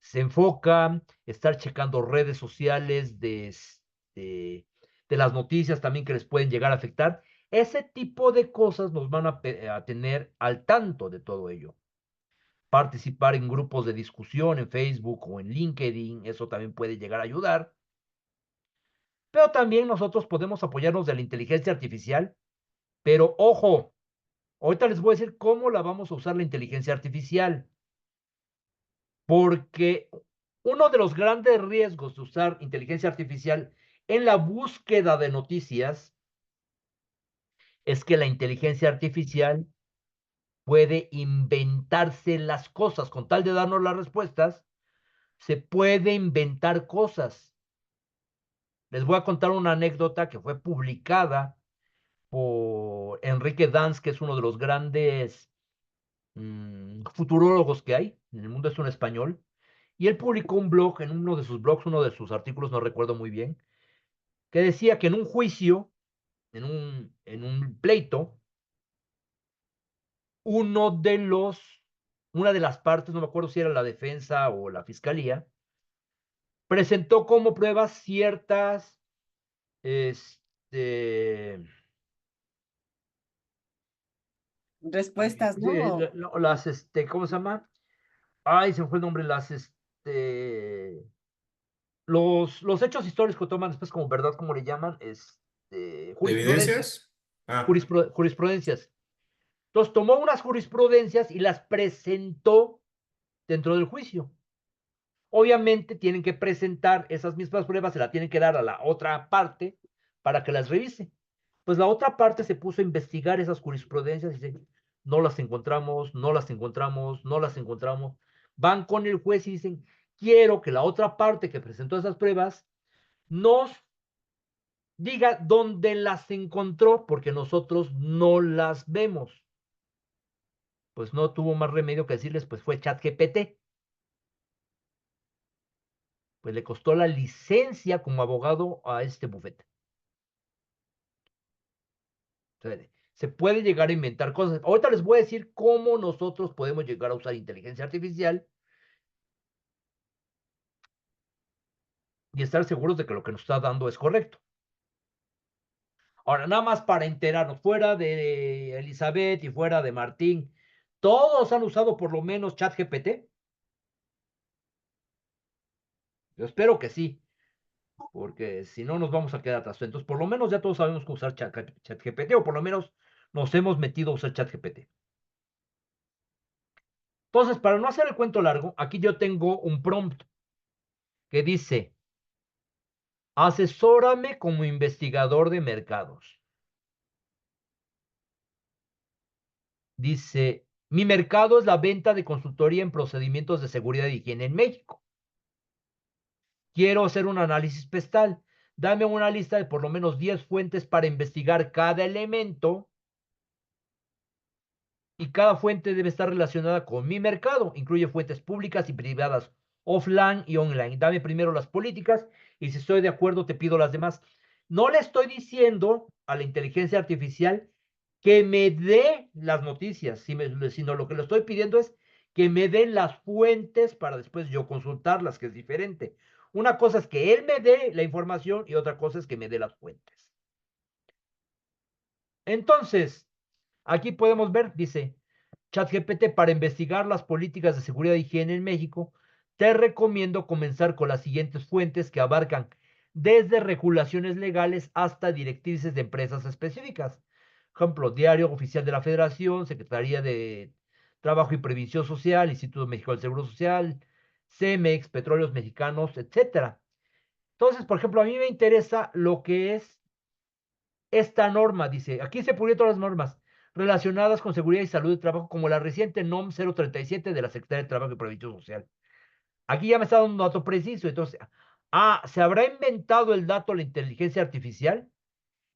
se enfocan, estar checando redes sociales de las noticias también que les pueden llegar a afectar. Ese tipo de cosas nos van a tener al tanto de todo ello. Participar en grupos de discusión en Facebook o en LinkedIn, eso también puede llegar a ayudar. Pero también nosotros podemos apoyarnos de la inteligencia artificial. Pero ojo, ahorita les voy a decir cómo la vamos a usar la inteligencia artificial. Porque uno de los grandes riesgos de usar inteligencia artificial en la búsqueda de noticias es que la inteligencia artificial puede inventarse las cosas. Con tal de darnos las respuestas, se puede inventar cosas. Les voy a contar una anécdota que fue publicada por Enrique Danz, que es uno de los grandes futurólogos que hay en el mundo, es un español, y él publicó un blog, en uno de sus blogs, uno de sus artículos, no recuerdo muy bien, que decía que en un juicio, en un pleito, uno de los, una de las partes, no me acuerdo si era la defensa o la fiscalía, presentó como pruebas ciertas, este, Respuestas, ¿no? las, ¿cómo se llama? Ay, se me fue el nombre, los hechos históricos que toman después como verdad, ¿cómo le llaman? Jurisprudencias. ¿Evidencias? Ah, Jurisprudencias. Entonces tomó unas jurisprudencias y las presentó dentro del juicio. Obviamente tienen que presentar esas mismas pruebas, se la tienen que dar a la otra parte para que las revise. Pues la otra parte se puso a investigar esas jurisprudencias y dice, no las encontramos, no las encontramos, no las encontramos. Van con el juez y dicen, quiero que la otra parte que presentó esas pruebas nos diga dónde las encontró, porque nosotros no las vemos. Pues no tuvo más remedio que decirles, pues fue ChatGPT. Pues le costó la licencia como abogado a este bufete. Entonces, se puede llegar a inventar cosas. Ahorita les voy a decir cómo nosotros podemos llegar a usar inteligencia artificial y estar seguros de que lo que nos está dando es correcto. Ahora, nada más para enterarnos, fuera de Elizabeth y fuera de Martín, ¿todos han usado por lo menos ChatGPT? Yo espero que sí, porque si no nos vamos a quedar atrás. Entonces, por lo menos ya todos sabemos cómo usar ChatGPT, o por lo menos nos hemos metido a usar ChatGPT. Entonces, para no hacer el cuento largo, aquí yo tengo un prompt que dice, asesórame como investigador de mercados. Dice, mi mercado es la venta de consultoría en procedimientos de seguridad y higiene en México. Quiero hacer un análisis pestal. Dame una lista de por lo menos 10 fuentes para investigar cada elemento, y cada fuente debe estar relacionada con mi mercado. Incluye fuentes públicas y privadas, offline y online. Dame primero las políticas y si estoy de acuerdo te pido las demás. No le estoy diciendo a la inteligencia artificial que me dé las noticias, sino lo que le estoy pidiendo es que me den las fuentes para después yo consultarlas, que es diferente. Una cosa es que él me dé la información y otra cosa es que me dé las fuentes. Entonces, aquí podemos ver, dice, ChatGPT, para investigar las políticas de seguridad y higiene en México, te recomiendo comenzar con las siguientes fuentes que abarcan desde regulaciones legales hasta directrices de empresas específicas. Ejemplo, Diario Oficial de la Federación, Secretaría de Trabajo y Previsión Social, Instituto Mexicano del Seguro Social, CEMEX, Petróleos Mexicanos, etcétera. Entonces, por ejemplo, a mí me interesa lo que es esta norma. Dice, aquí se publican todas las normas relacionadas con seguridad y salud de trabajo, como la reciente NOM 037 de la Secretaría de Trabajo y Previsión Social. Aquí ya me está dando un dato preciso. Entonces, ¿se habrá inventado el dato la inteligencia artificial?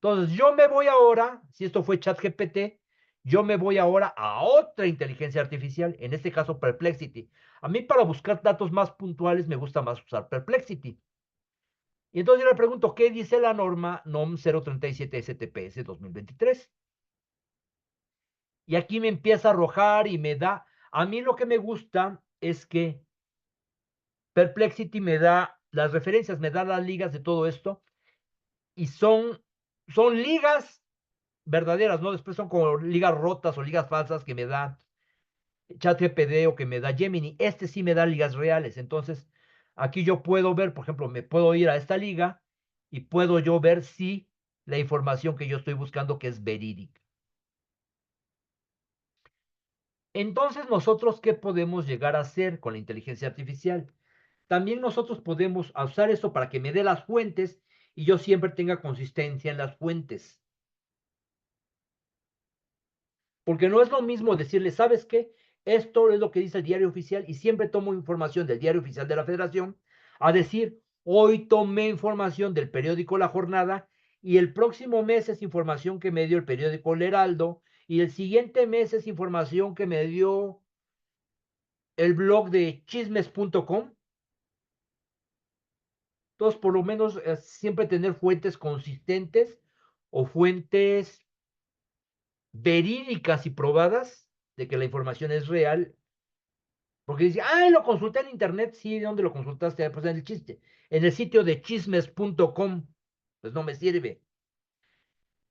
Entonces, yo me voy ahora, si esto fue ChatGPT, yo me voy ahora a otra inteligencia artificial, en este caso Perplexity. A mí, para buscar datos más puntuales me gusta más usar Perplexity. Y entonces yo le pregunto, ¿qué dice la norma NOM 037 STPS 2023? Y aquí me empieza a arrojar y me da, a mí lo que me gusta es que Perplexity me da las referencias, me da las ligas de todo esto, y son ligas verdaderas, ¿no? Después son como ligas rotas o ligas falsas que me da ChatGPT o que me da Gemini. Este sí me da ligas reales. Entonces, aquí yo puedo ver, por ejemplo, me puedo ir a esta liga y puedo yo ver si la información que yo estoy buscando que es verídica. Entonces, nosotros, ¿qué podemos llegar a hacer con la inteligencia artificial? También nosotros podemos usar esto para que me dé las fuentes y yo siempre tenga consistencia en las fuentes. Porque no es lo mismo decirle, ¿sabes qué? Esto es lo que dice el diario oficial y siempre tomo información del diario oficial de la Federación, a decir, hoy tomé información del periódico La Jornada y el próximo mes es información que me dio el periódico El Heraldo y el siguiente mes es información que me dio el blog de chismes.com. Entonces, por lo menos siempre tener fuentes consistentes o fuentes verídicas y probadas de que la información es real. Porque dice, ay, lo consulté en internet. Sí, ¿de dónde lo consultaste? Pues en el chiste, en el sitio de chismes.com. Pues no me sirve.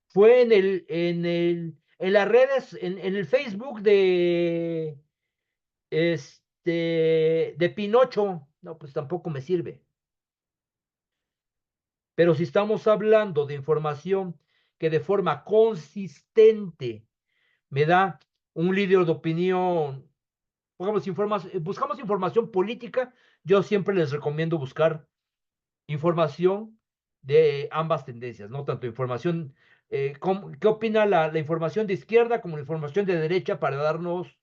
Fue en las redes, en el Facebook de Pinocho. No, pues tampoco me sirve. Pero si estamos hablando de información que de forma consistente me da un líder de opinión, buscamos información política, yo siempre les recomiendo buscar información de ambas tendencias, no tanto información, ¿qué opina la información de izquierda como la información de derecha para darnos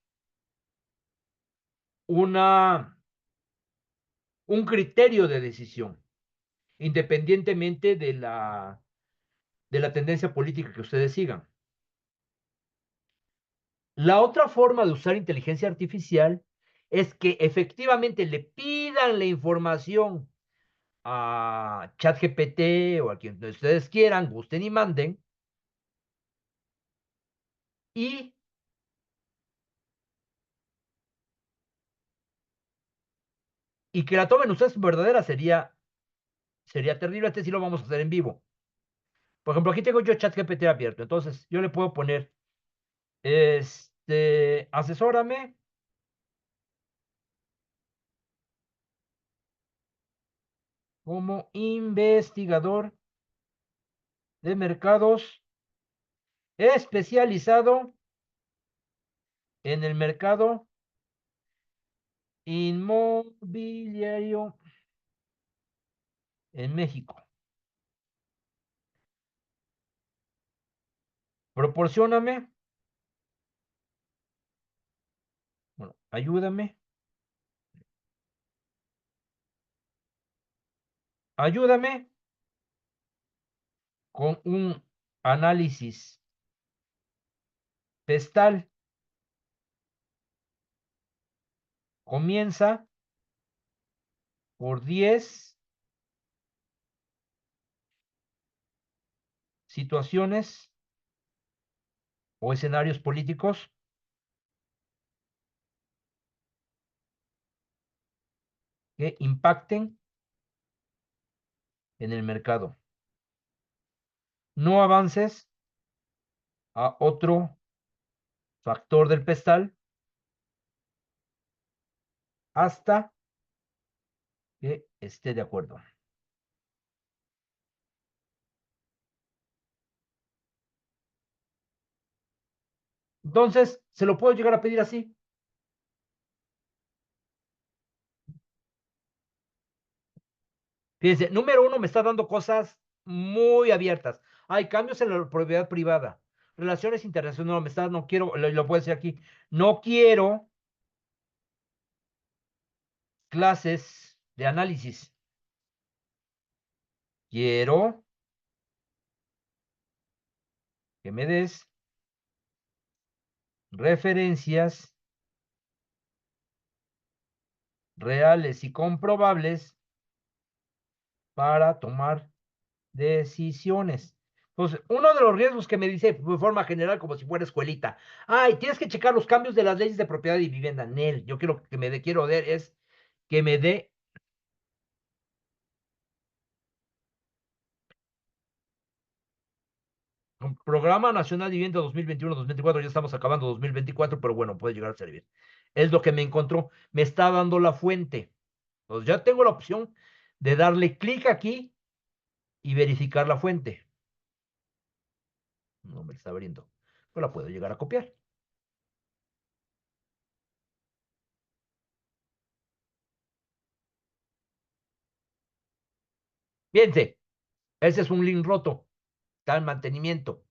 una, un criterio de decisión, independientemente de la tendencia política que ustedes sigan? La otra forma de usar inteligencia artificial es que efectivamente le pidan la información a ChatGPT o a quien ustedes quieran, gusten y manden, y, y que la tomen ustedes verdadera sería terrible. Este sí lo vamos a hacer en vivo. Por ejemplo, aquí tengo yo ChatGPT abierto. Entonces, yo le puedo poner, asesórame como investigador de mercados especializado en el mercado inmobiliario en México. Proporcióname, bueno, ayúdame con un análisis pestal. Comienza por 10 situaciones o escenarios políticos que impacten en el mercado. No avances a otro factor del pestal hasta que esté de acuerdo. Entonces, se lo puedo llegar a pedir así. Fíjense, número uno, me está dando cosas muy abiertas. Hay cambios en la propiedad privada. Relaciones internacionales, no, no quiero, lo puedo decir aquí, no quiero clases de análisis. Quiero que me des referencias reales y comprobables para tomar decisiones. Entonces, uno de los riesgos que me dice de forma general, como si fuera escuelita, ay, tienes que checar los cambios de las leyes de propiedad y vivienda. Nel, yo quiero que me dé, quiero ver es que me dé un Programa Nacional de Vivienda 2021-2024, ya estamos acabando 2024, pero bueno, puede llegar a servir. Es lo que me encontró, me está dando la fuente. Entonces ya tengo la opción de darle clic aquí y verificar la fuente. No me está abriendo, pero la puedo llegar a copiar. Fíjense, ese es un link roto, está en mantenimiento.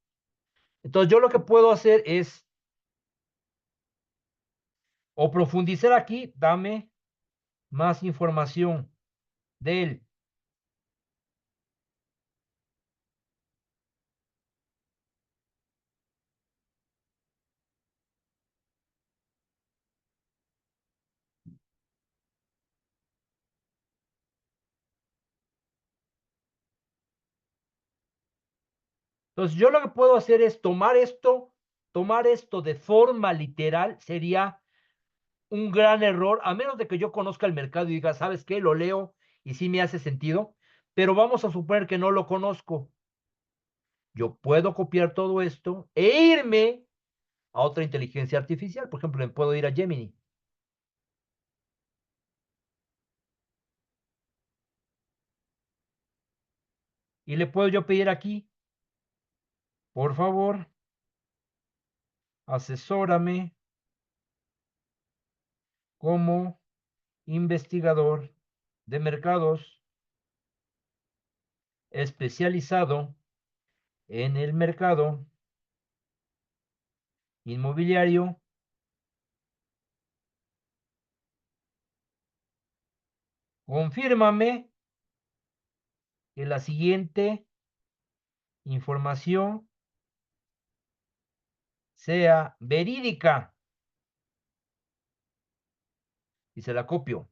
Entonces yo lo que puedo hacer es o profundizar aquí, dame más información de él. Entonces yo lo que puedo hacer es tomar esto de forma literal sería un gran error, a menos de que yo conozca el mercado y diga, ¿sabes qué? Lo leo y sí me hace sentido, pero vamos a suponer que no lo conozco. Yo puedo copiar todo esto e irme a otra inteligencia artificial. Por ejemplo, puedo ir a Gemini. Y le puedo yo pedir aquí, por favor, asesórame como investigador de mercados especializado en el mercado inmobiliario. Confírmame que la siguiente información sea verídica. Y se la copio.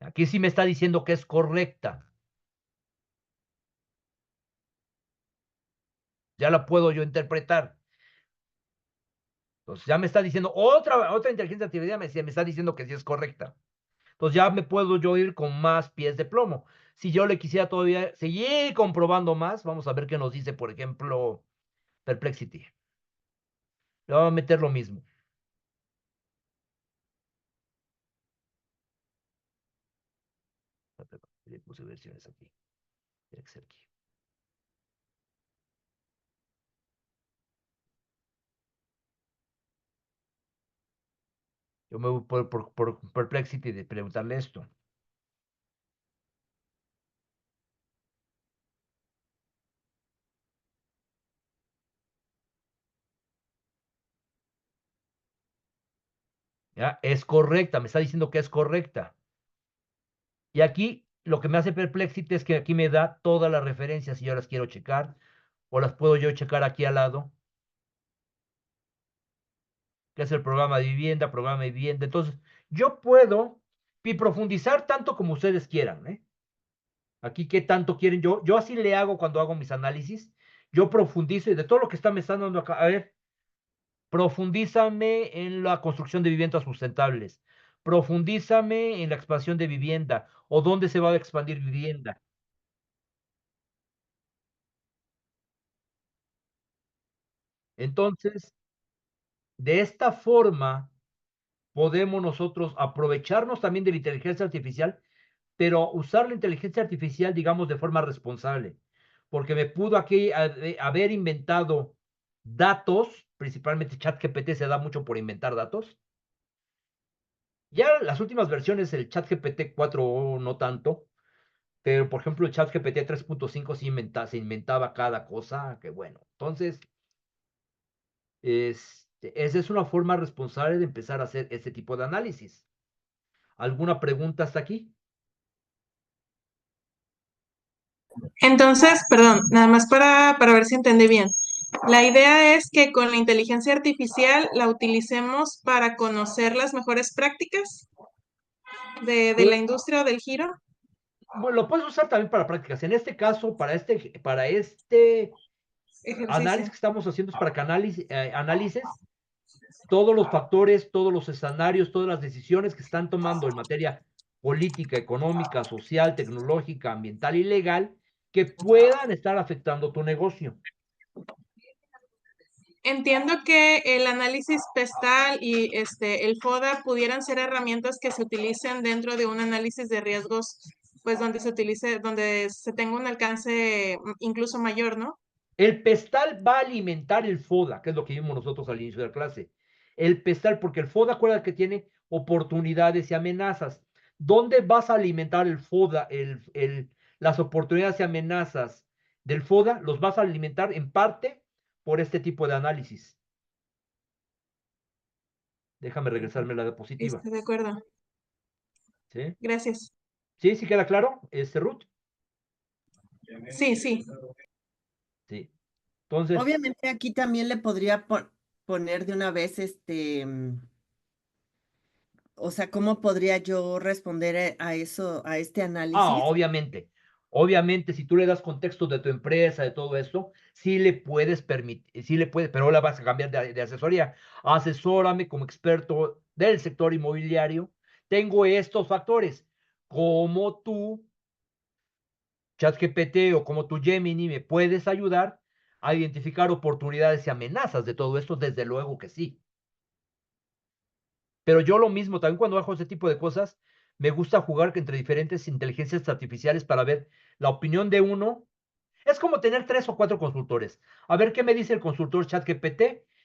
Aquí sí me está diciendo que es correcta. Ya la puedo yo interpretar. Entonces ya me está diciendo otra inteligencia artificial me está diciendo que sí es correcta. Entonces ya me puedo yo ir con más pies de plomo. Si yo le quisiera todavía seguir comprobando más, vamos a ver qué nos dice, por ejemplo, Perplexity. Le voy a meter lo mismo. Le puse versiones aquí. Tiene que ser aquí. Yo me voy por Perplexity de preguntarle esto. ¿Ya? Es correcta, me está diciendo que es correcta. Y aquí lo que me hace Perplexity es que aquí me da todas las referencias si yo las quiero checar, o las puedo yo checar aquí al lado, que es el programa de vivienda, programa de vivienda. Entonces, yo puedo profundizar tanto como ustedes quieran, ¿eh? Aquí, ¿qué tanto quieren? Yo así le hago cuando hago mis análisis. Yo profundizo y de todo lo que me están dando acá, a ver, profundízame en la construcción de viviendas sustentables. Profundízame en la expansión de vivienda o dónde se va a expandir vivienda. Entonces, de esta forma, podemos nosotros aprovecharnos también de la inteligencia artificial, pero usar la inteligencia artificial, digamos, de forma responsable. Porque me pudo aquí haber inventado datos, principalmente ChatGPT se da mucho por inventar datos. Ya las últimas versiones, el ChatGPT 4 no tanto, pero por ejemplo el ChatGPT 3.5 sí se inventaba cada cosa, que bueno. Entonces, esa es una forma responsable de empezar a hacer este tipo de análisis. ¿Alguna pregunta hasta aquí? Entonces, perdón, nada más para ver si entendí bien. La idea es que con la inteligencia artificial la utilicemos para conocer las mejores prácticas de la industria o del giro. Bueno, lo puedes usar también para prácticas. En este caso, para este análisis Ejercicio. que estamos haciendo es para que analices todos los factores, todos los escenarios, todas las decisiones que están tomando en materia política, económica, social, tecnológica, ambiental y legal que puedan estar afectando tu negocio. Entiendo que el análisis pestal y el FODA pudieran ser herramientas que se utilicen dentro de un análisis de riesgos, pues donde se tenga un alcance incluso mayor, ¿no? El pestal va a alimentar el FODA, que es lo que vimos nosotros al inicio de la clase. El pestal, porque el FODA, acuérdate que tiene oportunidades y amenazas. ¿Dónde vas a alimentar el FODA, las oportunidades y amenazas del FODA? Los vas a alimentar en parte por este tipo de análisis. Déjame regresarme la diapositiva. De acuerdo. ¿Sí? Gracias. ¿Sí? ¿Sí queda claro, Ruth? Sí, sí. Sí. Entonces, Obviamente aquí también le podría poner de una vez o sea, ¿cómo podría yo responder a eso, a este análisis? obviamente, si tú le das contexto de tu empresa, de todo esto, sí le puedes permitir, sí le puedes, pero ahora vas a cambiar de asesoría. Asesórame como experto del sector inmobiliario. Tengo estos factores. Como tú, ChatGPT o como tu Gemini, me puedes ayudar a identificar oportunidades y amenazas de todo esto, desde luego que sí. Pero yo lo mismo, también cuando hago ese tipo de cosas, me gusta jugar entre diferentes inteligencias artificiales para ver la opinión de uno. Es como tener 3 o 4 consultores. A ver qué me dice el consultor ChatGPT,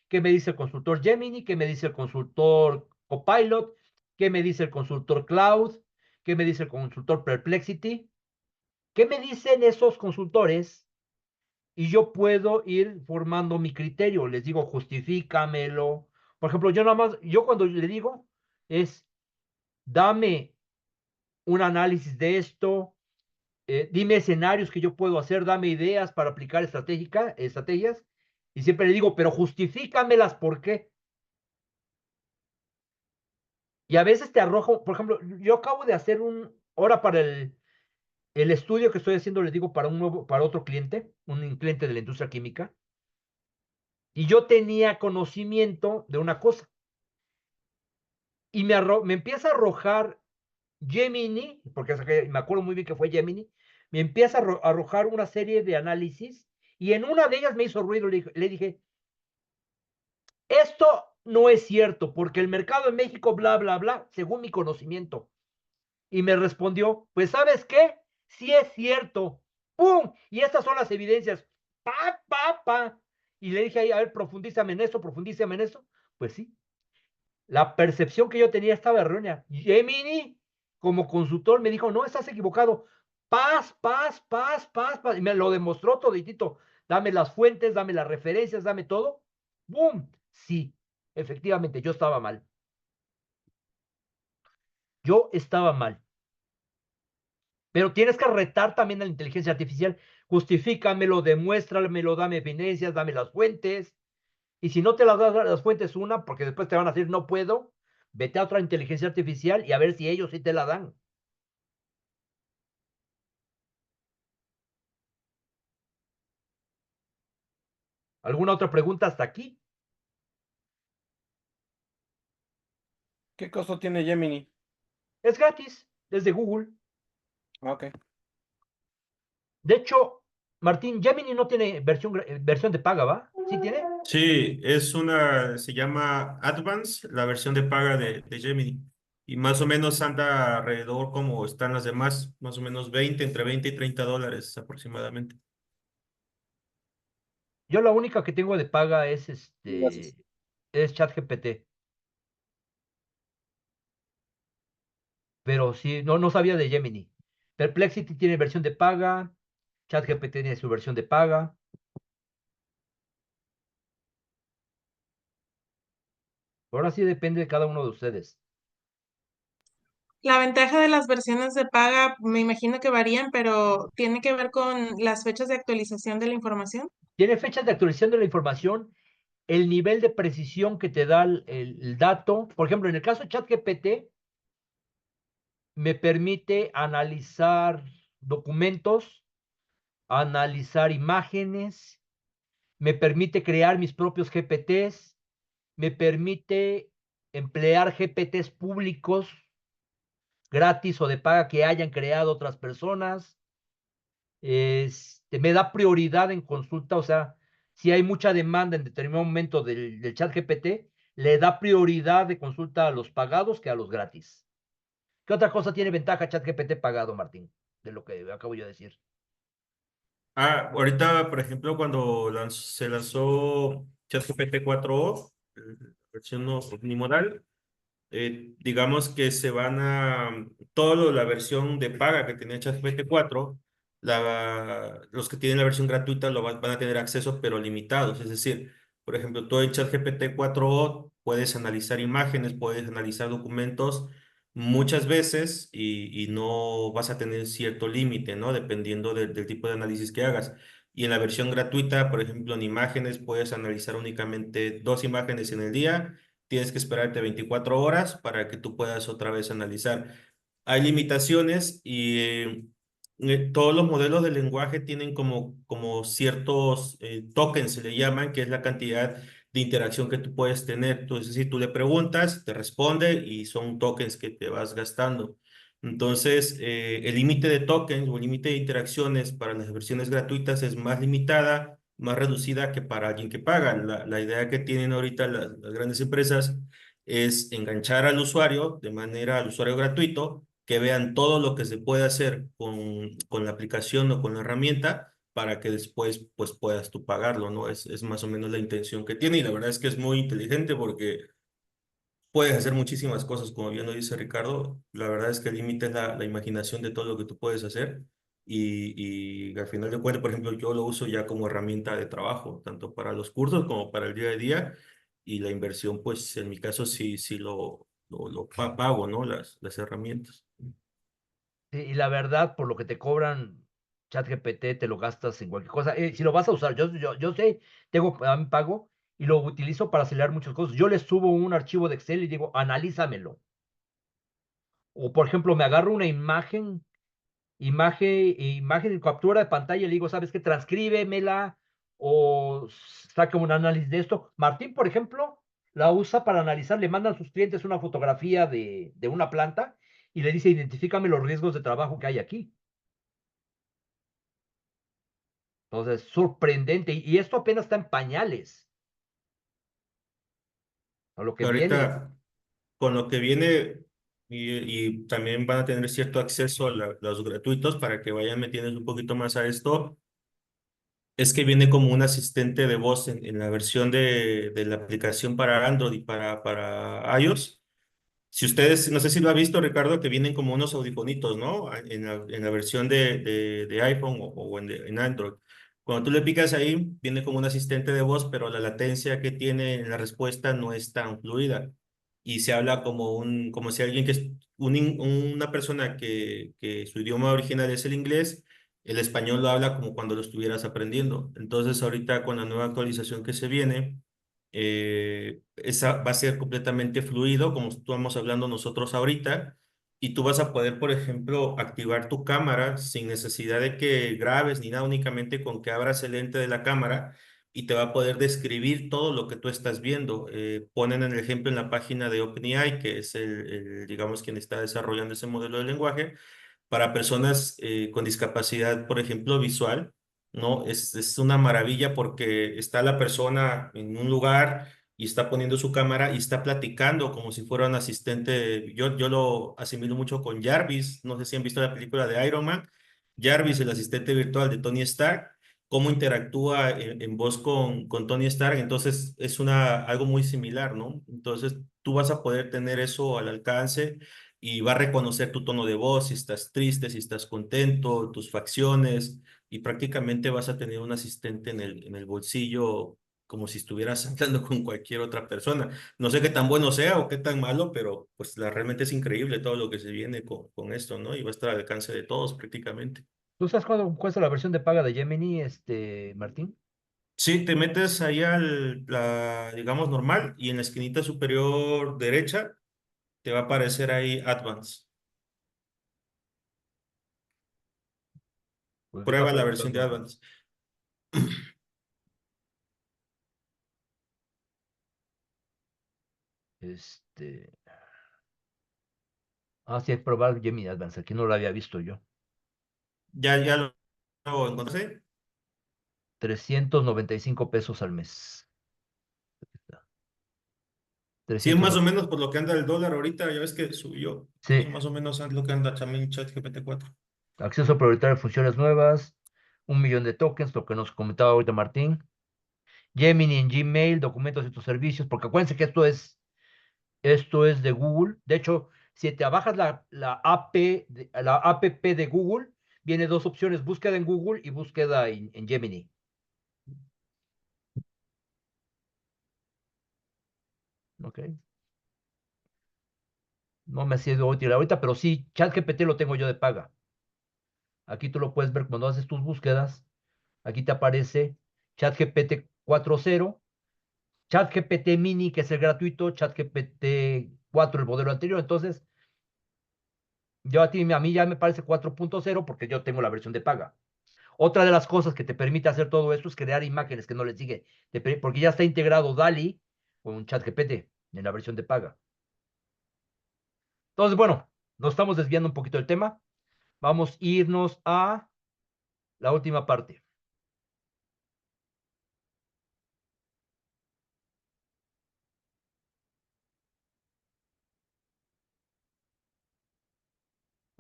qué me dice el consultor Gemini, qué me dice el consultor Copilot, qué me dice el consultor Cloud, qué me dice el consultor Perplexity, qué me dicen esos consultores y yo puedo ir formando mi criterio. Les digo, justifícamelo. Por ejemplo, yo cuando le digo es, dame un análisis de esto, dime escenarios que yo puedo hacer, dame ideas para aplicar estrategias, y siempre le digo, pero justifícamelas, ¿por qué? Y a veces te arrojo, por ejemplo, yo acabo de hacer ahora para el estudio que estoy haciendo, les digo, para otro cliente, un cliente de la industria química, y yo tenía conocimiento de una cosa, y me empieza a arrojar Gemini, porque me acuerdo muy bien que fue Gemini, me empieza a arrojar una serie de análisis y en una de ellas me hizo ruido, le dije, esto no es cierto, porque el mercado en México, bla, bla, bla, según mi conocimiento. Y me respondió, pues, ¿sabes qué? Sí es cierto. ¡Pum! Y estas son las evidencias. Pa, pa, pa. Y le dije ahí, a ver, profundízame en esto, profundízame en esto. Pues sí, la percepción que yo tenía estaba errónea. Gemini, como consultor, me dijo, no, estás equivocado. Paz, paz, paz, paz, paz. Y me lo demostró toditito. Dame las fuentes, dame las referencias, dame todo. ¡Bum! Sí, efectivamente, yo estaba mal. Yo estaba mal. Pero tienes que retar también a la inteligencia artificial. Justifícamelo, demuéstramelo, dame evidencias, dame las fuentes. Y si no te las das las fuentes una, porque después te van a decir no puedo, vete a otra inteligencia artificial y a ver si ellos sí te la dan. ¿Alguna otra pregunta hasta aquí? ¿Qué costo tiene Gemini? Es gratis, desde Google. Ok. De hecho, Martín, Gemini no tiene versión de paga, ¿va? ¿Sí tiene? Sí, se llama Advance, la versión de paga de Gemini. Y más o menos anda alrededor como están las demás, más o menos entre 20 y $30 aproximadamente. Yo la única que tengo de paga es Gracias. es ChatGPT. Pero sí, no sabía de Gemini. Perplexity tiene versión de paga, ChatGPT tiene su versión de paga. Ahora sí depende de cada uno de ustedes. La ventaja de las versiones de paga, me imagino que varían, pero tiene que ver con las fechas de actualización de la información. Tiene fechas de actualización de la información, el nivel de precisión que te da el dato. Por ejemplo, en el caso de ChatGPT, me permite analizar documentos, analizar imágenes, me permite crear mis propios GPTs, me permite emplear GPTs públicos gratis o de paga que hayan creado otras personas. Me da prioridad en consulta, o sea, si hay mucha demanda en determinado momento del chat GPT, le da prioridad de consulta a los pagados que a los gratis. ¿Qué otra cosa tiene ventaja chat GPT pagado, Martín? De lo que acabo yo de decir. Ahorita, por ejemplo, cuando se lanzó ChatGPT 4o, la versión no unimodal, digamos que la versión de paga que tenía ChatGPT 4, los que tienen la versión gratuita van a tener acceso, pero limitados. Es decir, por ejemplo, tú en ChatGPT 4o puedes analizar imágenes, puedes analizar documentos muchas veces y no vas a tener cierto límite, ¿no? Dependiendo del tipo de análisis que hagas. Y en la versión gratuita, por ejemplo, en imágenes, puedes analizar únicamente 2 imágenes en el día. Tienes que esperarte 24 horas para que tú puedas otra vez analizar. Hay limitaciones y todos los modelos de lenguaje tienen como ciertos tokens, se le llaman, que es la cantidad de interacción que tú puedes tener. Entonces, si tú le preguntas, te responde y son tokens que te vas gastando. Entonces, el límite de tokens o el límite de interacciones para las versiones gratuitas es más limitada, más reducida que para alguien que paga. La idea que tienen ahorita las grandes empresas es enganchar al usuario gratuito, que vean todo lo que se puede hacer con la aplicación o con la herramienta para que después pues puedas tú pagarlo, ¿no? Es más o menos la intención que tiene y la verdad es que es muy inteligente porque puedes hacer muchísimas cosas, como bien lo dice Ricardo. La verdad es que el límite es la imaginación de todo lo que tú puedes hacer. Y al final de cuentas, por ejemplo, yo lo uso ya como herramienta de trabajo, tanto para los cursos como para el día a día. Y la inversión, pues en mi caso sí pago, ¿no? Las herramientas. Sí, y la verdad, por lo que te cobran ChatGPT, te lo gastas en cualquier cosa. Si lo vas a usar, yo sé, tengo a mi pago y lo utilizo para acelerar muchas cosas. Yo le subo un archivo de Excel y digo, analízamelo. O, por ejemplo, me agarro una imagen y captura de pantalla y le digo, ¿sabes qué? Transcríbemela o saca un análisis de esto. Martín, por ejemplo, la usa para analizar, le mandan a sus clientes una fotografía de una planta y le dice, identifícame los riesgos de trabajo que hay aquí. Entonces, sorprendente. Y esto apenas está en pañales. A lo que viene. Ahorita, con lo que viene, y también van a tener cierto acceso a los gratuitos para que vayan metiendo un poquito más a esto, es que viene como un asistente de voz en la versión de la aplicación para Android y para iOS. Si ustedes, no sé si lo ha visto, Ricardo, que vienen como unos audifonitos, ¿no? En la versión de iPhone o en Android. Cuando tú le picas ahí, viene como un asistente de voz, pero la latencia que tiene en la respuesta no es tan fluida. Y se habla como si alguien que es una persona que su idioma original es el inglés, el español lo habla como cuando lo estuvieras aprendiendo. Entonces, ahorita con la nueva actualización que se viene, esa va a ser completamente fluido, como estamos hablando nosotros ahorita, y tú vas a poder, por ejemplo, activar tu cámara sin necesidad de que grabes ni nada, únicamente con que abras el lente de la cámara y te va a poder describir todo lo que tú estás viendo. Ponen el ejemplo en la página de OpenAI, que es digamos, quien está desarrollando ese modelo de lenguaje para personas con discapacidad, por ejemplo, visual, ¿no? Es una maravilla porque está la persona en un lugar y está poniendo su cámara y está platicando como si fuera un asistente. Yo lo asimilo mucho con Jarvis, no sé si han visto la película de Iron Man, Jarvis, el asistente virtual de Tony Stark, cómo interactúa en voz con Tony Stark, entonces es algo muy similar, ¿no? Entonces tú vas a poder tener eso al alcance y va a reconocer tu tono de voz, si estás triste, si estás contento, tus facciones, y prácticamente vas a tener un asistente en el bolsillo como si estuvieras hablando con cualquier otra persona. No sé qué tan bueno sea o qué tan malo, pero pues realmente es increíble todo lo que se viene con esto, ¿no? Y va a estar al alcance de todos prácticamente. ¿Tú sabes cuánto cuesta la versión de paga de Gemini, Martín? Sí, te metes ahí digamos, normal, y en la esquinita superior derecha te va a aparecer ahí Advance. Pues deja Prueba la versión de preguntarle. Advance. Este. Ah, sí, probar Gemini Advance. Aquí no lo había visto yo. Ya lo encontré. 395 pesos al mes. Sí, es más o 390. menos por lo que anda el dólar ahorita, ya ves que subió. Sí, Sí, más o menos es lo que anda también ChatGPT 4. acceso prioritario a funciones nuevas. 1 millón de tokens, lo que nos comentaba ahorita Martín. Gemini en Gmail, documentos y otros servicios, porque acuérdense que esto es de Google. De hecho, si te bajas la app de Google, viene dos opciones, búsqueda en Google y búsqueda en Gemini. Ok. No me ha sido útil ahorita, pero sí, ChatGPT lo tengo yo de paga. Aquí tú lo puedes ver cuando haces tus búsquedas. Aquí te aparece ChatGPT 4.0, ChatGPT Mini, que es el gratuito, ChatGPT 4, el modelo anterior. Entonces, a mí ya me parece 4.0 porque yo tengo la versión de paga. Otra de las cosas que te permite hacer todo esto es crear imágenes que no le sigue, porque ya está integrado DALI con ChatGPT en la versión de paga. Entonces, bueno, nos estamos desviando un poquito del tema. Vamos a irnos a la última parte.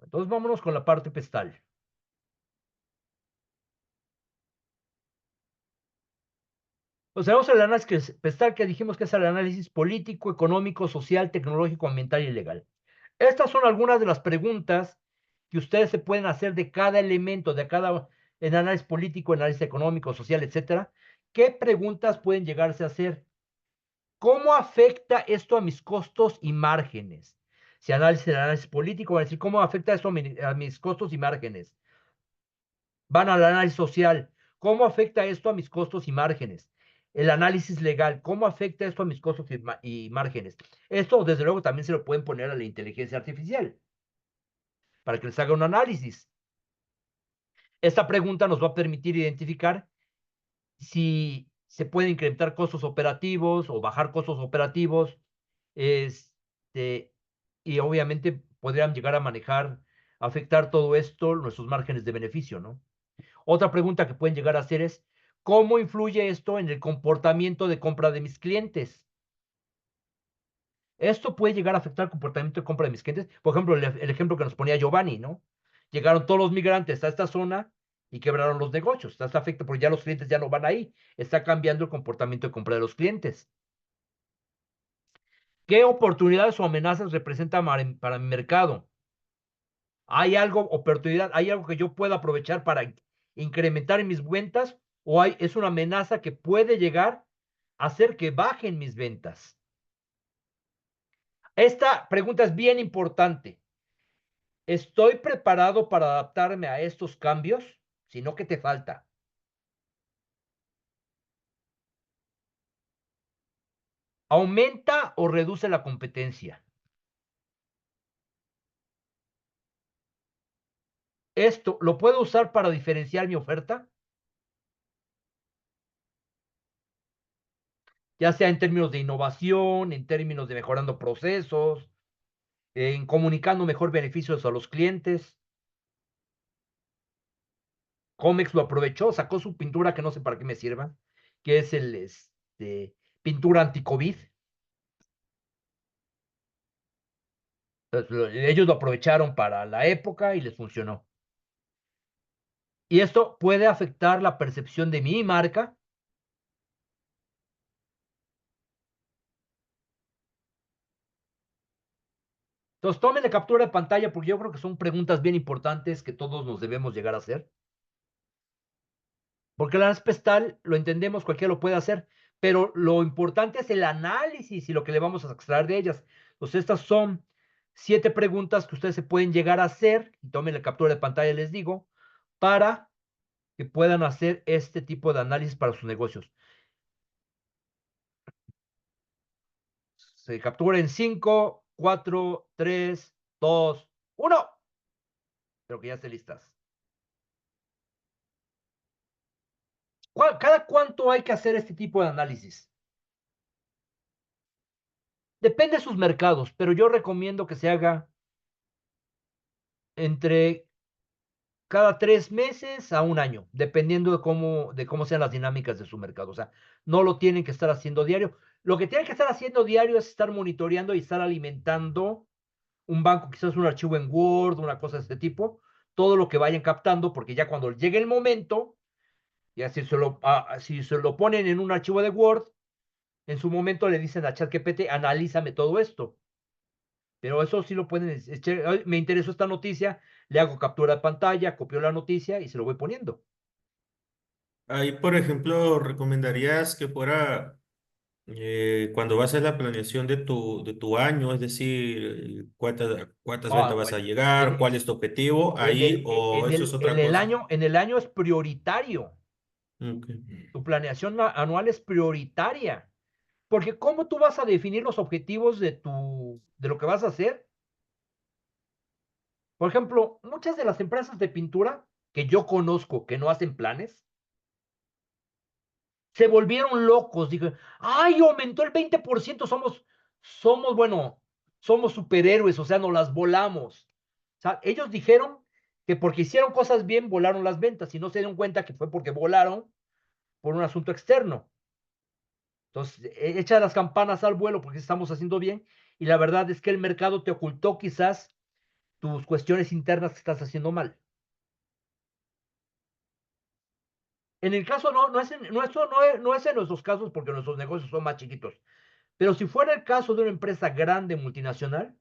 Entonces, vámonos con la parte pestal. Observamos el análisis pestal que dijimos que es el análisis político, económico, social, tecnológico, ambiental y legal. Estas son algunas de las preguntas que ustedes se pueden hacer de cada elemento, en análisis político, análisis económico, social, etcétera. ¿Qué preguntas pueden llegarse a hacer? ¿Cómo afecta esto a mis costos y márgenes? Si el análisis político, va a decir, ¿cómo afecta esto a mis costos y márgenes? Van al análisis social. ¿Cómo afecta esto a mis costos y márgenes? El análisis legal. ¿Cómo afecta esto a mis costos y márgenes? Esto, desde luego, también se lo pueden poner a la inteligencia artificial para que les haga un análisis. Esta pregunta nos va a permitir identificar si se pueden incrementar costos operativos o bajar costos operativos, y obviamente podrían llegar a manejar, afectar todo esto, nuestros márgenes de beneficio, ¿no? Otra pregunta que pueden llegar a hacer es, ¿cómo influye esto en el comportamiento de compra de mis clientes? Esto puede llegar a afectar el comportamiento de compra de mis clientes. Por ejemplo, el ejemplo que nos ponía Giovanni, ¿no? Llegaron todos los migrantes a esta zona y quebraron los negocios. Esto afecta porque ya los clientes ya no van ahí. Está cambiando el comportamiento de compra de los clientes. ¿Qué oportunidades o amenazas representa para mi mercado? ¿Hay algo, oportunidad, hay algo que yo pueda aprovechar para incrementar en mis ventas? ¿O es una amenaza que puede llegar a hacer que bajen mis ventas? Esta pregunta es bien importante. ¿Estoy preparado para adaptarme a estos cambios? Si no, ¿qué te falta? ¿Aumenta o reduce la competencia? ¿Esto lo puedo usar para diferenciar mi oferta? Ya sea en términos de innovación, en términos de mejorando procesos, en comunicando mejor beneficios a los clientes. Comex lo aprovechó, sacó su pintura que no sé para qué me sirva, que es pintura anti-COVID. Ellos lo aprovecharon para la época y les funcionó. Y esto puede afectar la percepción de mi marca. Entonces, tomen la captura de pantalla porque yo creo que son preguntas bien importantes que todos nos debemos llegar a hacer. Porque el análisis pestal lo entendemos, cualquiera lo puede hacer, pero lo importante es el análisis y lo que le vamos a extraer de ellas. Entonces, estas son 7 preguntas que ustedes se pueden llegar a hacer, y tomen la captura de pantalla, les digo, para que puedan hacer este tipo de análisis para sus negocios. Se captura en 5, 4, 3, 2, 1. Creo que ya estén listas. ¿Cada cuánto hay que hacer este tipo de análisis? Depende de sus mercados, pero yo recomiendo que se haga entre cada 3 meses a un año, dependiendo de cómo sean las dinámicas de su mercado. O sea, no lo tienen que estar haciendo diario. Lo que tienen que estar haciendo diario es estar monitoreando y estar alimentando un banco, quizás un archivo en Word, una cosa de este tipo, todo lo que vayan captando, porque ya cuando llegue el momento, ya si se lo ponen en un archivo de Word, en su momento le dicen a ChatGPT, analízame todo esto. Pero eso sí lo pueden, me interesó esta noticia, le hago captura de pantalla, copio la noticia y se lo voy poniendo. Ahí, por ejemplo, recomendarías que fuera cuando vas a hacer la planeación de tu año, es decir, cuántas ventas vas a Bueno, llegar, cuál es tu objetivo, ahí, o eso es otra cosa. en el año es prioritario. Ok. Tu planeación anual es prioritaria. Porque ¿cómo tú vas a definir los objetivos de lo que vas a hacer? Por ejemplo, muchas de las empresas de pintura que yo conozco que no hacen planes, se volvieron locos. Dije, ay, aumentó el 20%, bueno, somos superhéroes, o sea, nos las volamos. O sea, ellos dijeron que porque hicieron cosas bien, volaron las ventas y no se dieron cuenta que fue porque volaron por un asunto externo. Entonces, echa las campanas al vuelo porque estamos haciendo bien y la verdad es que el mercado te ocultó quizás tus cuestiones internas que estás haciendo mal. En el caso no es en nuestros casos porque nuestros negocios son más chiquitos, pero si fuera el caso de una empresa grande multinacional,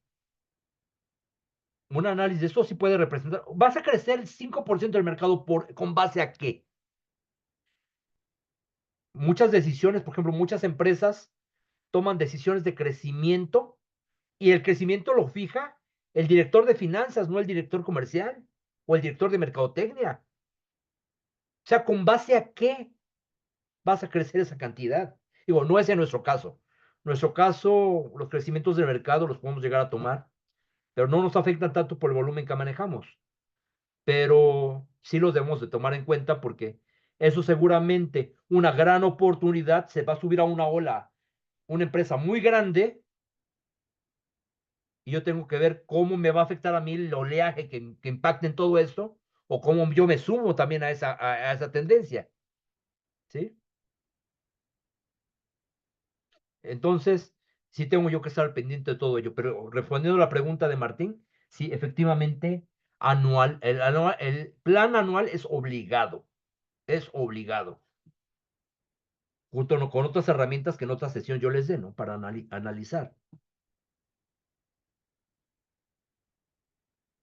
un análisis de eso sí puede representar, vas a crecer el 5% del mercado ¿con base a qué? Muchas decisiones, por ejemplo, muchas empresas toman decisiones de crecimiento y el crecimiento lo fija el director de finanzas, no el director comercial o el director de mercadotecnia. O sea, ¿con base a qué vas a crecer esa cantidad? Digo, no es en nuestro caso. En nuestro caso, los crecimientos del mercado los podemos llegar a tomar, pero no nos afectan tanto por el volumen que manejamos. Pero sí los debemos de tomar en cuenta porque eso seguramente una gran oportunidad se va a subir a una ola, una empresa muy grande y yo tengo que ver cómo me va a afectar a mí el oleaje que impacte en todo esto, o cómo yo me sumo también a esa tendencia, ¿sí? Entonces, sí tengo yo que estar pendiente de todo ello, pero respondiendo a la pregunta de Martín, sí, efectivamente, el plan anual es obligado, junto con otras herramientas que en otra sesión yo les dé, ¿no? Para analizar.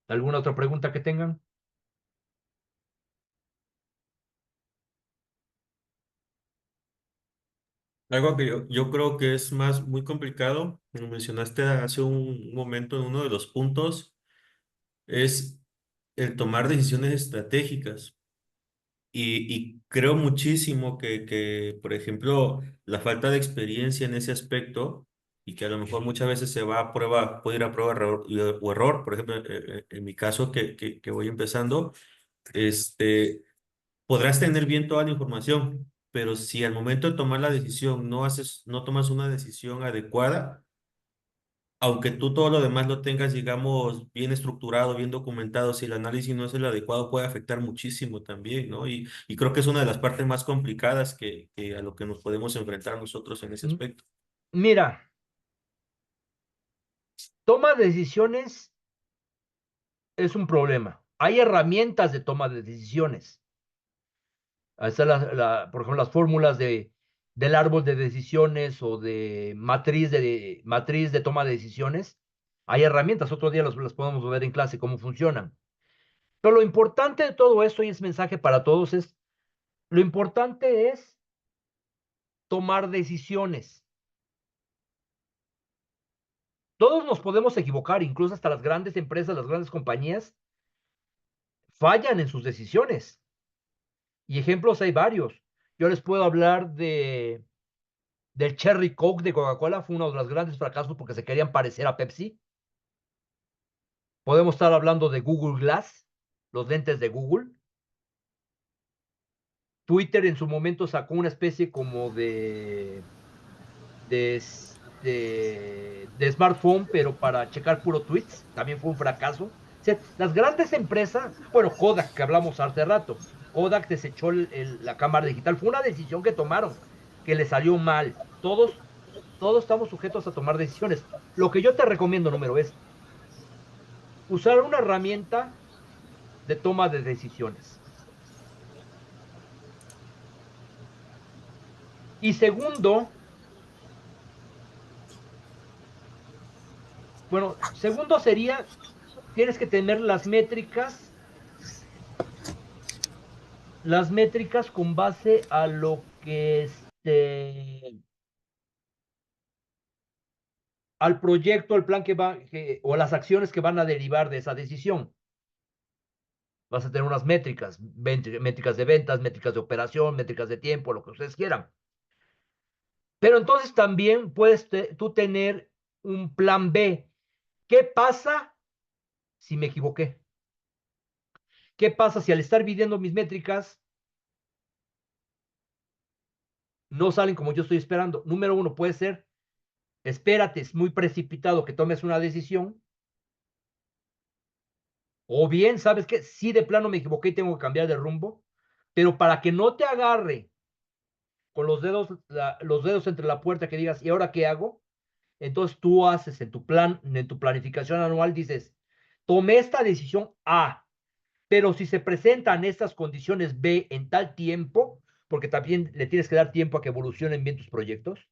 ¿Alguna otra pregunta que tengan? Algo que yo creo que es más muy complicado, lo mencionaste hace un momento en uno de los puntos, es el tomar decisiones estratégicas. Y creo muchísimo por ejemplo, la falta de experiencia en ese aspecto, y que a lo mejor muchas veces se va a prueba, puede ir a prueba o error, por ejemplo, en mi caso que voy empezando, este, podrás tener bien toda la información, pero si al momento de tomar la decisión no tomas una decisión adecuada, aunque tú todo lo demás lo tengas, digamos, bien estructurado, bien documentado, si el análisis no es el adecuado, puede afectar muchísimo también, ¿no? Y creo que es una de las partes más complicadas que a lo que nos podemos enfrentar nosotros en ese Mm, aspecto. Mira, toma de decisiones es un problema. Hay herramientas de toma de decisiones. Ahí está por ejemplo, las fórmulas del árbol de decisiones o de matriz de toma de decisiones. Hay herramientas, otro día las podemos ver en clase cómo funcionan. Pero lo importante de todo esto, y es mensaje para todos, lo importante es tomar decisiones. Todos nos podemos equivocar, incluso hasta las grandes empresas, las grandes compañías, fallan en sus decisiones. Y ejemplos hay varios. Yo les puedo hablar del Cherry Coke de Coca-Cola, fue uno de los grandes fracasos porque se querían parecer a Pepsi. Podemos estar hablando de Google Glass, los lentes de Google. Twitter en su momento sacó una especie como de, de smartphone, pero para checar puro tweets, también fue un fracaso. O sea, las grandes empresas, bueno, Kodak, que hablamos hace rato, Kodak desechó la cámara digital, fue una decisión que tomaron, que le salió mal. Todos estamos sujetos a tomar decisiones. Lo que yo te recomiendo, número es usar una herramienta de toma de decisiones. Y segundo, bueno, segundo sería, tienes que tener las métricas con base a lo que al proyecto, al plan o las acciones que van a derivar de esa decisión. Vas a tener unas métricas de ventas, métricas de operación, métricas de tiempo, lo que ustedes quieran. Pero entonces también puedes tú tener un plan B. ¿Qué pasa si me equivoqué? ¿Qué pasa si al estar midiendo mis métricas no salen como yo estoy esperando? Número uno, puede ser, espérate, es muy precipitado que tomes una decisión. O bien, ¿sabes qué? Sí, de plano me equivoqué y tengo que cambiar de rumbo. Pero para que no te agarre con los dedos entre la puerta que digas, ¿y ahora qué hago? Entonces tú haces en tu planificación anual, dices, tomé esta decisión A, pero si se presentan estas condiciones B en tal tiempo, porque también le tienes que dar tiempo a que evolucionen bien tus proyectos,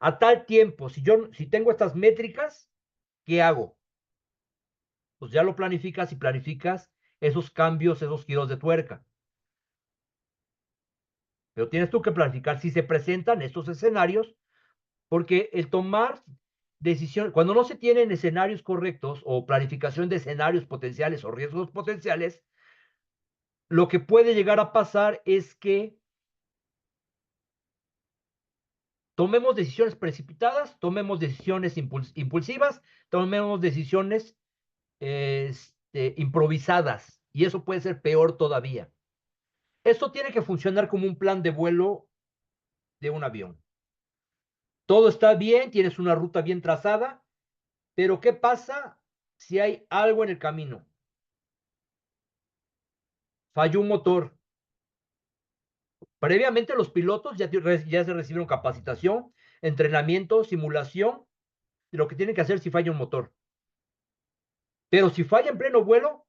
a tal tiempo, si tengo estas métricas, ¿qué hago? Pues ya lo planificas y planificas esos cambios, esos giros de tuerca. Pero tienes tú que planificar si se presentan estos escenarios, porque el tomar decisiones, cuando no se tienen escenarios correctos o planificación de escenarios potenciales o riesgos potenciales, lo que puede llegar a pasar es que tomemos decisiones precipitadas, tomemos decisiones impulsivas, tomemos decisiones improvisadas, y eso puede ser peor todavía. Esto tiene que funcionar como un plan de vuelo de un avión. Todo está bien, tienes una ruta bien trazada, Pero ¿qué pasa si hay algo en el camino? Falló un motor. Previamente los pilotos ya se recibieron capacitación, entrenamiento, simulación de lo que tienen que hacer si falla un motor. Pero si falla en pleno vuelo,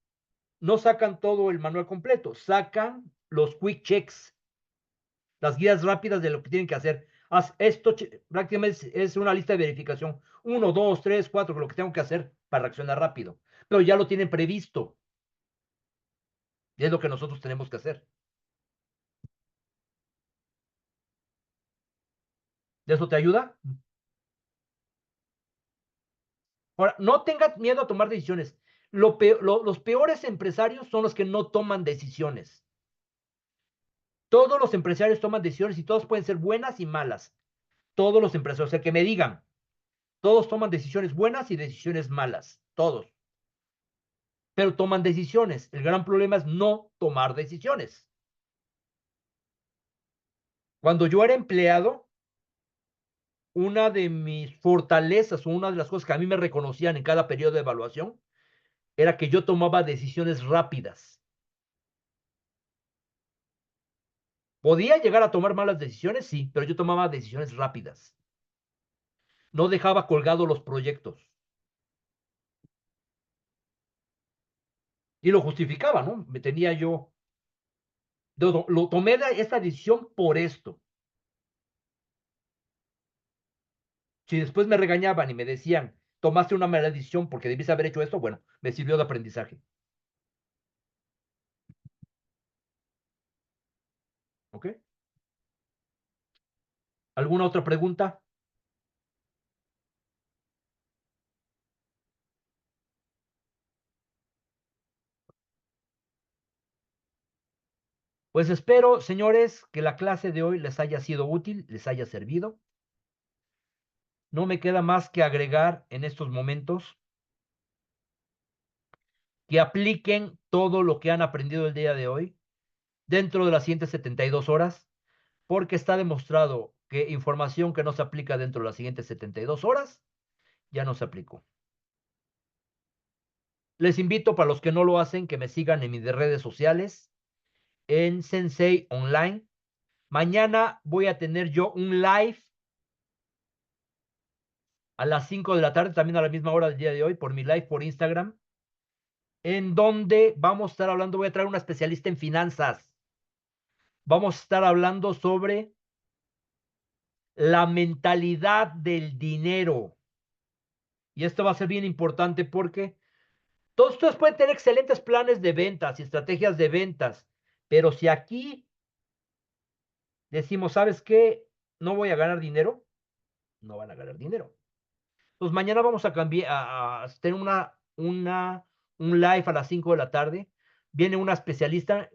no sacan todo el manual completo, sacan los quick checks, las guías rápidas de lo que tienen que hacer. Haz esto, prácticamente es una lista de verificación. 1, 2, 3, 4, lo que tengo que hacer para reaccionar rápido. Pero ya lo tienen previsto. Y es lo que nosotros tenemos que hacer. ¿De eso te ayuda? Ahora, no tengas miedo a tomar decisiones. Los peores empresarios son los que no toman decisiones. Todos los empresarios toman decisiones y todas pueden ser buenas y malas. Todos los empresarios, o sea, que me digan, todos toman decisiones buenas y decisiones malas. Todos. Pero toman decisiones. El gran problema es no tomar decisiones. Cuando yo era empleado, una de mis fortalezas o una de las cosas que a mí me reconocían en cada periodo de evaluación era que yo tomaba decisiones rápidas. Podía llegar a tomar malas decisiones, sí, pero yo tomaba decisiones rápidas. No dejaba colgados los proyectos. Y lo justificaba, ¿no? Me tenía yo. Lo tomé esta decisión por esto. Si después me regañaban y me decían, tomaste una mala decisión porque debiste haber hecho esto, bueno, me sirvió de aprendizaje. ¿Ok? ¿Alguna otra pregunta? Pues espero, señores, que la clase de hoy les haya sido útil, les haya servido. No me queda más que agregar en estos momentos que apliquen todo lo que han aprendido el día de hoy dentro de las siguientes 72 horas, porque está demostrado que información que no se aplica dentro de las siguientes 72 horas ya no se aplicó. Les invito, para los que no lo hacen, que me sigan en mis redes sociales, en Sensei Online. Mañana voy a tener yo un live a las 5 de la tarde, también a la misma hora del día de hoy, por mi live por Instagram, en donde vamos a estar hablando, voy a traer una especialista en finanzas. Vamos a estar hablando sobre la mentalidad del dinero. Y esto va a ser bien importante porque todos ustedes pueden tener excelentes planes de ventas y estrategias de ventas, pero si aquí decimos, ¿sabes qué? No voy a ganar dinero, no van a ganar dinero. Entonces mañana vamos a cambiar, a tener un live a las 5 de la tarde. Viene una especialista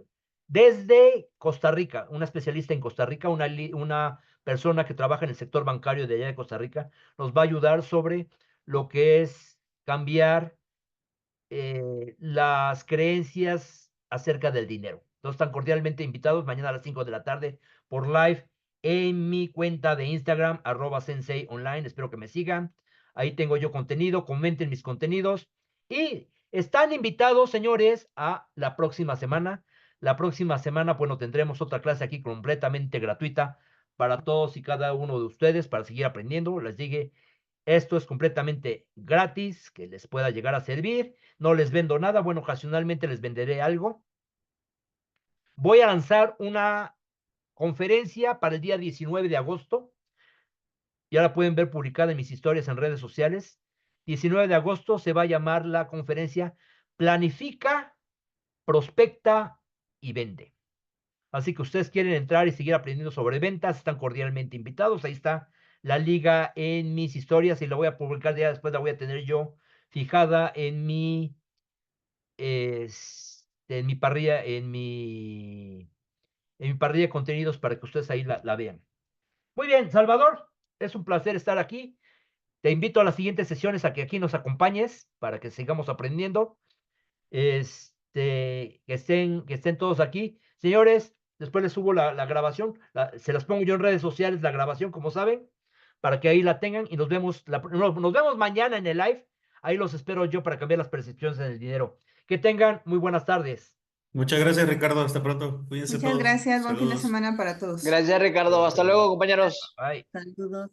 desde Costa Rica, una especialista en Costa Rica, una persona que trabaja en el sector bancario de allá de Costa Rica, nos va a ayudar sobre lo que es cambiar las creencias acerca del dinero. Entonces están cordialmente invitados mañana a las 5 de la tarde por live en mi cuenta de Instagram, @sensei online. Espero que me sigan. Ahí tengo yo contenido, comenten mis contenidos y están invitados, señores, a la próxima semana. La próxima semana, bueno, tendremos otra clase aquí completamente gratuita para todos y cada uno de ustedes para seguir aprendiendo. Les dije, esto es completamente gratis, que les pueda llegar a servir. No les vendo nada, bueno, ocasionalmente les venderé algo. Voy a lanzar una conferencia para el día 19 de agosto. Ya la pueden ver publicada en mis historias en redes sociales. 19 de agosto se va a llamar la conferencia Planifica, Prospecta y Vende. Así que ustedes quieren entrar y seguir aprendiendo sobre ventas, están cordialmente invitados. Ahí está la liga en mis historias y la voy a publicar ya después, la voy a tener yo fijada en en mi parrilla, en mi parrilla de contenidos para que ustedes ahí la vean. Muy bien, Salvador, es un placer estar aquí. Te invito a las siguientes sesiones a que aquí nos acompañes para que sigamos aprendiendo. Que estén todos aquí. Señores, después les subo la grabación, se las pongo yo en redes sociales, la grabación, como saben, para que ahí la tengan y nos vemos mañana en el live Ahí los espero yo para cambiar las percepciones en el dinero. Que tengan muy buenas tardes. Muchas gracias, Ricardo. Hasta pronto. Cuídense Muchas todos. gracias, buen fin de Saludos. semana para todos. Gracias, Ricardo. Hasta luego, compañeros. Bye. Saludos.